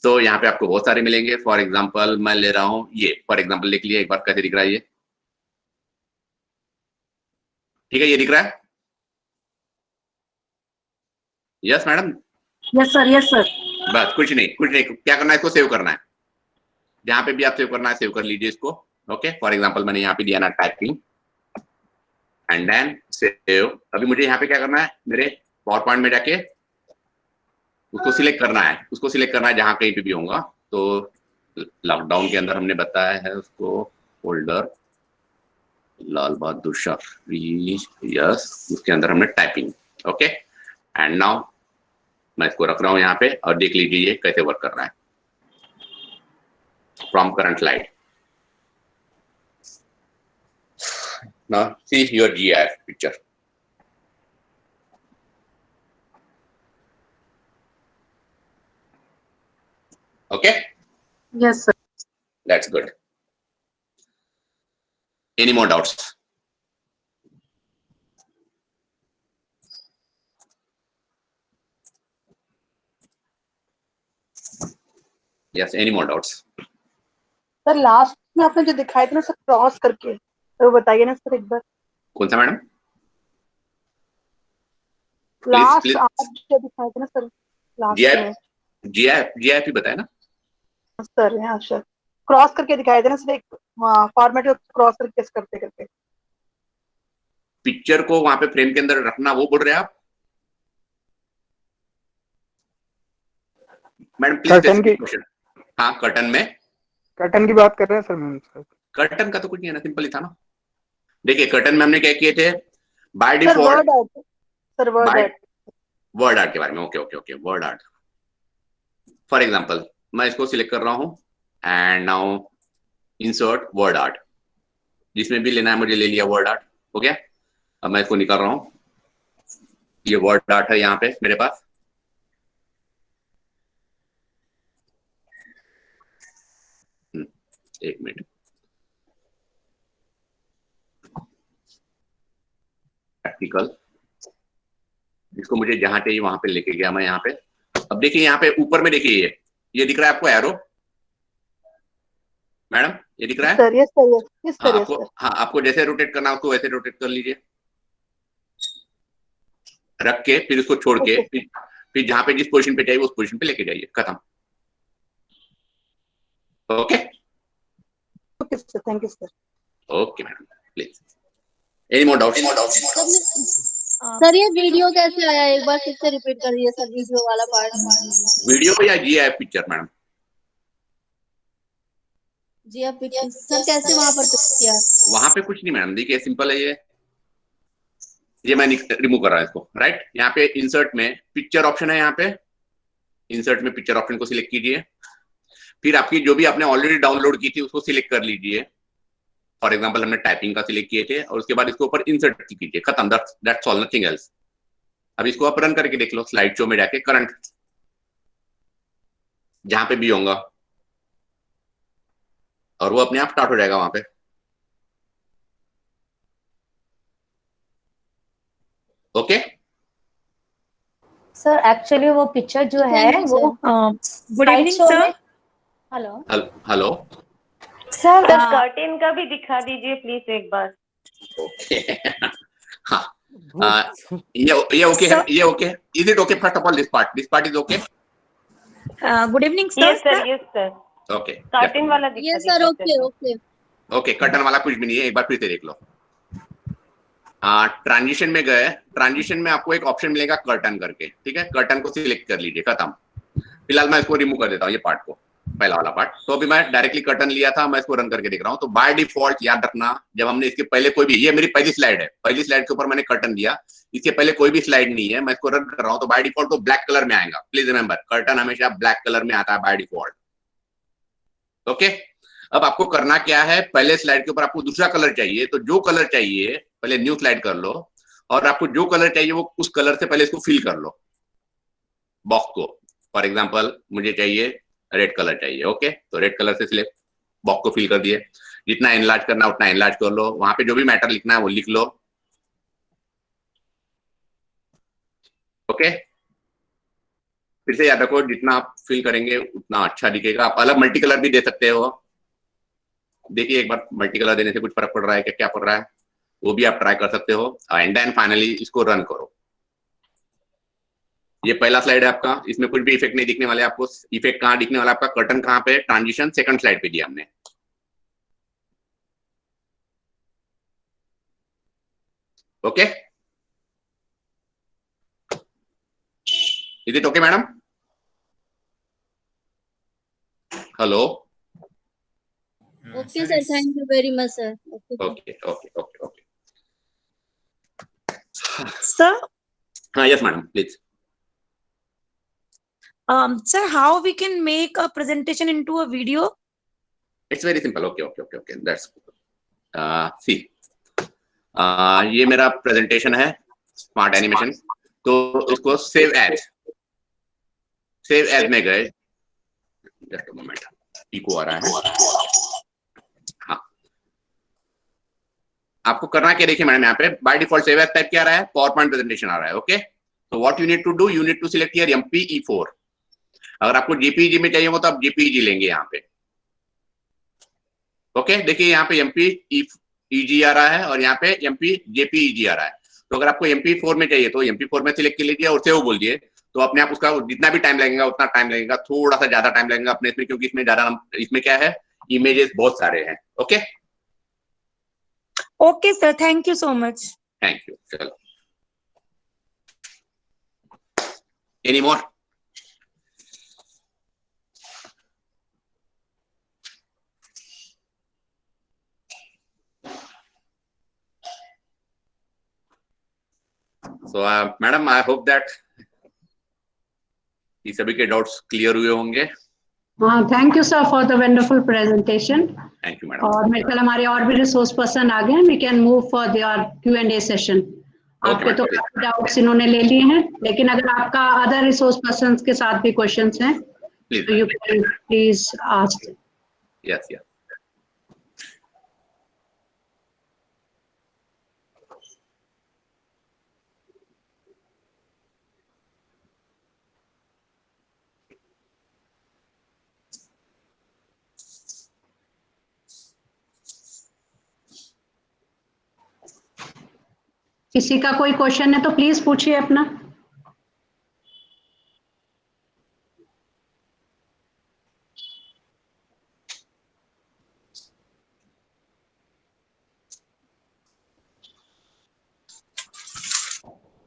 तो यहाँ पे आपको बहुत सारे मिलेंगे। फॉर एग्जाम्पल मैं ले रहा हूँ ये, फॉर एग्जाम्पल लिख लिया एक बार, कैसे दिख रहा है ये? ठीक है, ये दिख रहा है? Yes madam? Yes sir, yes sir. बस कुछ नहीं, क्या करना है, इसको सेव करना है। जहाँ पे भी आप सेव करना है सेव कर लीजिए इसको। ओके, फॉर एग्जाम्पल मैंने यहाँ पे दिया ना टाइपिंग एंड देन सेव। अभी मुझे यहाँ पे क्या करना है, मेरे पावर पॉइंट में जाके उसको सिलेक्ट करना है, जहां कहीं पे भी होगा। तो लॉकडाउन के अंदर हमने बताया है उसको फोल्डर लाल बहादुर शास्त्री, यस, उसके अंदर हमने टाइपिंग। ओके, एंड नाउ मैं इसको रख रहा हूं यहाँ पे और देख लीजिए ये कैसे वर्क कर रहा है। From current slide, now see your GIF picture. Okay? Yes, sir. That's good. Any more doubts? Yes, any more doubts? Sir last में आपने जो दिखाए थे ना सर क्रॉस करके, तो बताइए ना सर एक बार। कौन सा मैडम? लास्ट आप जो दिखाए थे ना सर लास्ट में, GIF ही बताया ना सर? यहाँ सर क्रॉस करके दिखाए थे ना सर, एक फॉर्मेट को क्रॉस करके करते करते पिक्चर को वहां पे फ्रेम के अंदर रखना, वो बोल रहे हैं आप मैडम? कर्टन की, हाँ कर्टन में, कर्टन की बात कर रहे हैं सर मैम। कर्टन का तो कुछ नहीं है ना, सिंपल ही था ना। देखिए कर्टन में हमने क्या किए थे, बाय डिफॉल्ट वर्ड आर्ट के बारे में। Okay, word art. For example मैं इसको सिलेक्ट कर रहा हूं and now insert word art, जिसमें भी लेना है मुझे ले लिया वर्ड आर्ट। हो गया, अब मैं इसको निकाल रहा हूं, ये वर्ड डार्ट है यहाँ पे मेरे पास। एक मिनट, प्रैक्टिकल, इसको मुझे जहां चाहिए वहां पे लेके गया मैं यहाँ पे। अब देखिए यहाँ पे ऊपर में देखिए ये दिख रहा है आपको एरो मैडम, ये दिख रहा है sir? Yes sir, yes sir, yes sir. हाँ, आपको जैसे रोटेट करना है उसको वैसे रोटेट कर लीजिए, रख के फिर उसको छोड़ के फिर जहां पे जिस पोजीशन पे चाहिए उस पोजीशन पे लेके जाइए, खत्म। Okay okay sir, thank you sir. Okay madam, please any more doubts? Sir ये वीडियो कैसे आया, एक बार फिर से रिपीट करिए सर, वीडियो वाला पार्ट। वीडियो या GIF पिक्चर मैडम? जी आप पिक्चर सर कैसे वहां पर किया? वहां पे कुछ नहीं मैडम, देखिए सिंपल है ये मैं रिमूव कर रहा हूँ इसको, राइट। यहाँ पे इंसर्ट में पिक्चर ऑप्शन है, यहाँ पे इंसर्ट में पिक्चर ऑप्शन को सिलेक्ट कीजिए, फिर आपकी जो भी आपने ऑलरेडी डाउनलोड की थी उसको सिलेक्ट कर लीजिए। फॉर एग्जांपल हमने टाइपिंग का सिलेक्ट किए थे और उसके बाद इसके ऊपर इंसर्ट कीजिए, खत्म, दैट्स ऑल, नथिंग एल्स। अब इसको आप रन करके देख लो, स्लाइड शो में जाके करंट जहां पे भी होगा और वो अपने आप स्टार्ट हो जाएगा वहां पे। ओके सर एक्चुअली वो पिक्चर जो है वो good evening sir. Hello hello sir curtain का भी दिखा दीजिए प्लीज एक बार। ओके हाँ, ये ओके है, ये okay. Is it okay? First of all this part is okay. Good evening sir. Yes sir okay, curtain वाला दिखा yes sir, okay okay okay. Curtain वाला कुछ भी नहीं है, एक बार फिर से देख लो। ट्रांजिशन में गए, ट्रांजिशन में आपको एक ऑप्शन मिलेगा कर्टन करके, ठीक है, कर्टन को सिलेक्ट कर लीजिए, खत्म। फिलहाल मैं इसको रिमूव कर देता हूँ, ये पार्ट को, पहला वाला पार्ट। तो अभी मैं डायरेक्टली कर्टन लिया था, मैं इसको रन करके देख रहा हूँ। तो बाय डिफॉल्ट याद रखना, जब हमने इसके पहले कोई भी, ये मेरी पहली स्लाइड है, पहली स्लाइड के ऊपर मैंने कर्टन दिया, इसके पहले कोई भी स्लाइड नहीं है, मैं इसको रन कर रहा हूँ, तो बाय डिफॉल्ट तो ब्लैक कलर में आएगा। प्लीज रिमेंबर, कर्टन हमेशा ब्लैक कलर में आता है बाय डिफॉल्ट। ओके, अब आपको करना क्या है, पहले स्लाइड के ऊपर आपको दूसरा कलर चाहिए, तो जो कलर चाहिए पहले न्यू स्लाइड कर लो, और आपको जो कलर चाहिए वो उस कलर से पहले इसको फिल कर लो बॉक्स को। फॉर एग्जांपल मुझे चाहिए रेड कलर चाहिए, ओके, तो रेड कलर से सिलेक्ट, बॉक्स को फिल कर दिए। जितना एनलार्ज करना उतना एनलार्ज कर लो, वहां पे जो भी मैटर लिखना है वो लिख लो। ओके, फिर से याद रखो, जितना आप फिल करेंगे उतना अच्छा दिखेगा। आप अलग मल्टी कलर भी दे सकते हो, देखिए एक बार मल्टी कलर देने से कुछ फर्क पड़ रहा है क्या, क्या पड़ रहा है, वो भी आप ट्राई कर सकते हो। एंड देन फाइनली इसको रन करो। ये पहला स्लाइड है आपका, इसमें कुछ भी इफेक्ट नहीं दिखने वाले आपको। इफेक्ट कहाँ दिखने वाला आपका, कर्टन कहाँ पे, ट्रांजिशन सेकंड स्लाइड पे दिया हमने। Okay, is it okay madam? Hello, okay sir, thank you very much sir. Okay okay okay okay sir. हाँ yes madam please. Sir, how we can make a presentation into a video? It's very simple. Okay. That's see. ये मेरा presentation है smart animation, तो उसको save as में गए। Just a moment, eco आ रहा है। हाँ, आपको करना क्या, देखिए मैडम यहाँ पे by default save as type क्या आ रहा है, पावर पॉइंट प्रेजेंटेशन आ रहा है। ओके, तो what you need to do, you need to select here MP4। अगर आपको JPEG में चाहिए हो तो आप JPEG लेंगे यहाँ पे। ओके, देखिए यहाँ पे MP-EG आ रहा है और यहाँ पे MP-JPEG आ रहा है। तो अगर आपको MP4 में चाहिए तो MP4 में सिलेक्ट कर लीजिए और सेव बोल दिए, तो अपने आप उसका जितना भी टाइम लगेगा उतना टाइम लगेगा, थोड़ा सा ज्यादा टाइम लगेगा अपने इसमें, क्योंकि इसमें ज्यादा, इसमें क्या है, इमेजेस बहुत सारे हैं। Okay okay sir, thank you so much. Thank you. चलो, any more? So madam, I hope that ये सभी के डाउट्स क्लियर हुए होंगे। हाँ, thank you sir for the wonderful presentation. Thank you madam. और मेरे ख्याल हमारे और भी रिसोर्स पर्सन आ गए हैं, we can move for their Q&A session. आपके तो डाउट्स इन्होंने ले लिए हैं, लेकिन अगर आपका अदर रिसोर्स पर्संस के साथ भी क्वेश्चंस हैं तो you can please ask. Yes yes. किसी का कोई क्वेश्चन है तो प्लीज पूछिए अपना।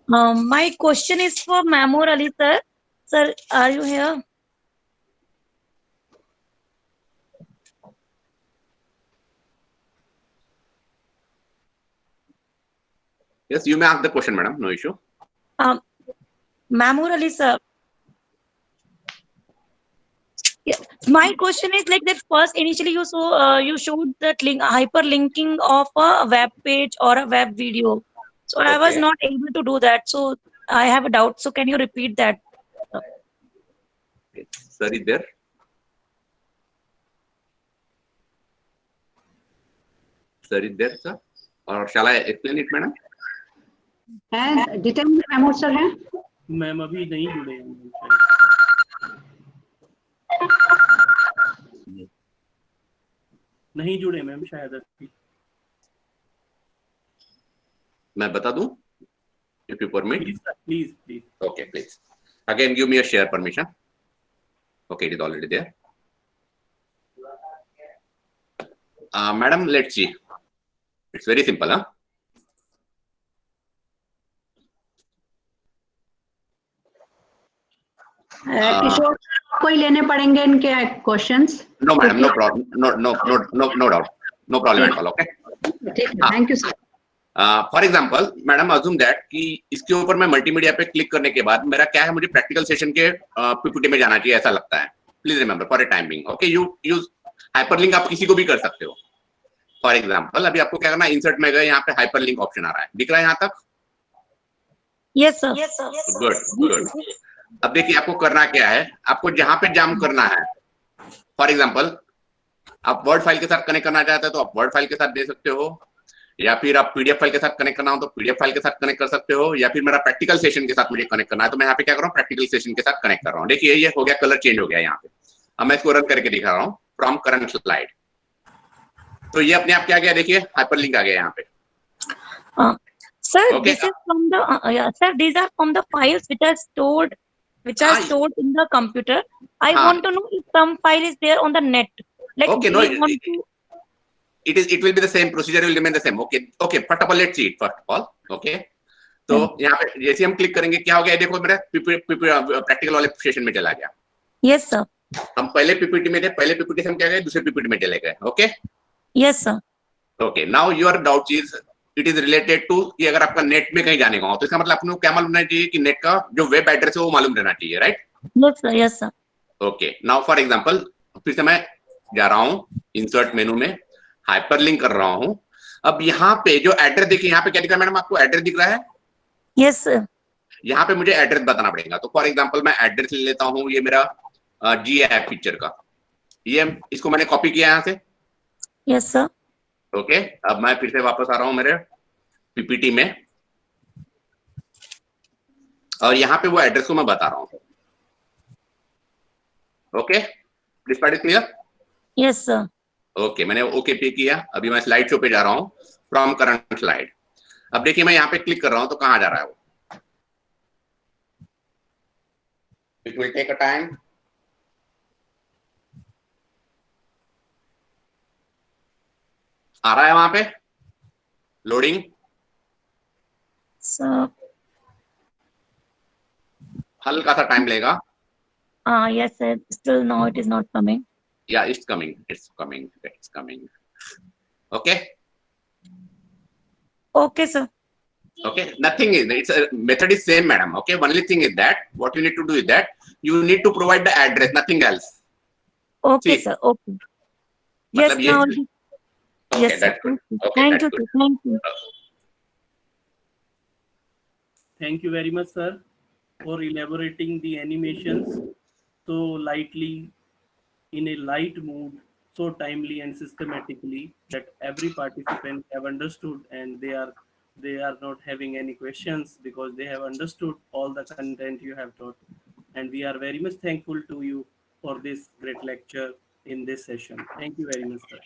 My question is for Mamoor Ali sir. Sir, are you here? Yes, you may ask the question, madam. No issue. Mamoor Ali sir. Yeah. My question is like that. First, initially you showed that link hyperlinking of a web page or a web video. So I was not able to do that. So I have a doubt. So can you repeat that? Sir is there? Sir is there, sir? Or shall I explain it, madam? Jitendra Mahmood sir हैं? Ma'am अभी नहीं जुड़े हैं। नहीं जुड़े ma'am शायद अभी। मैं बता दूं? If you permit. Please, please. Okay, please. Again, give me a share permission. Okay, it is already there. Madam, let's see. It's very simple, huh? किशोर कोई लेने पड़ेंगे इनके questions? No, madam, no problem. No doubt. No problem at all. Okay. Thank you, sir. For example madam assume that कि इसके ऊपर मैं multimedia पे click करने के बाद मेरा क्या है, मुझे प्रैक्टिकल सेशन के पीपीटी में जाना चाहिए ऐसा लगता है। Please remember for a time being. Okay, you use hyperlink आप किसी को भी कर सकते हो। फॉर एग्जाम्पल अभी आपको क्या करना है, इंसर्ट में गए, यहाँ पे हाइपरलिंक ऑप्शन आ रहा है, दिख रहा है यहाँ तक? Yes sir. गुड। अब देखिए आपको करना क्या है, आपको जहां पे जाम करना है, फॉर एग्जाम्पल आप वर्ड फाइल के साथ कनेक्ट करना चाहते हैं तो आप वर्ड फाइल के साथ दे सकते हो, या फिर आप पीडीएफ फाइल के साथ कनेक्ट करना हो तो पीडीएफ फाइल के साथ कनेक्ट कर सकते हो, या फिर मेरा प्रैक्टिकल सेशन के साथ मुझे कनेक्ट करना है तो मैं यहाँ पे क्या कर रहा हूँ, प्रैक्टिकल सेशन के साथ कनेक्ट कर रहा हूँ। देखिए ये हो गया, कलर चेंज हो गया यहाँ पे। अब मैं इसको रन करके दिखा रहा हूँ फ्रॉम करंट स्लाइड, तो ये अपने आप क्या गया, देखिए हाइपरलिंक आ गया यहाँ पे। Sir, this is from the sir. These are from the files which are stored in the computer. I want to know if some file is there on the net. Like it will be the same procedure, will remain the same. Okay. First of all, let's see it first of all. Okay. तो यहाँ पे जैसे हम click करेंगे क्या हो गया, देखो मेरा प्रैक्टिकल वाले सेशन में चला गया। Yes sir. हम पहले पीपीटी में थे, पहले पीपीटी से हम क्या गए, दूसरे पीपीटी में चले गए। Okay. Yes sir. Okay. Now your doubt is it is related to कि अगर आपका नेट में कहीं जाने का हो तो इसका मतलब आपको क्या मालूम रहना चाहिए कि नेट का जो वेब एड्रेस है वो मालूम रहना चाहिए, right? Yes sir. Okay. Now for example फिर से मैं जा रहा हूँ इंसर्ट मेनू में, हाइपरलिंक कर रहा हूँ। अब यहाँ पे जो एड्रेस देखिए, यहाँ पे क्या दिख रहा है मैडम, आपको एड्रेस दिख रहा है? Yes sir. यहाँ पे मुझे एड्रेस बताना पड़ेगा, तो फॉर एग्जांपल मैं एड्रेस ले लेता हूँ, ये मेरा जी ऐप पिक्चर का, ये इसको मैंने कॉपी किया यहाँ से। Yes sir. ओके, अब मैं फिर से वापस आ रहा हूँ मेरे पीपीटी में और यहाँ पे वो एड्रेस को मैं बता रहा हूँ। Okay, this part is clear? Yes sir. Okay, मैंने ओके पे किया। अभी मैं स्लाइड शो पे जा रहा हूँ फ्रॉम करंट स्लाइड। अब देखिए मैं यहाँ पे क्लिक कर रहा हूँ तो कहाँ जा रहा है वो, it will take a time. आ रहा है वहां पे लोडिंग सर, हल्का सा टाइम लेगा। yes sir, still no, it is not coming. Yeah, it's coming. Okay. Okay sir. Okay, nothing is, it's a method is same madam. Okay, only thing is that what you need to do is that you need to provide the address, nothing else. Okay sir. Okay. Yes now. Okay, yes that's sir. good. Okay, Thank that's you. good. Thank you. Thank you very much, sir, for elaborating the animations so lightly, in a light mood, so timely and systematically that every participant have understood, and they are not having any questions because they have understood all the content you have taught. And we are very much thankful to you for this great lecture in this session. Thank you very much, sir.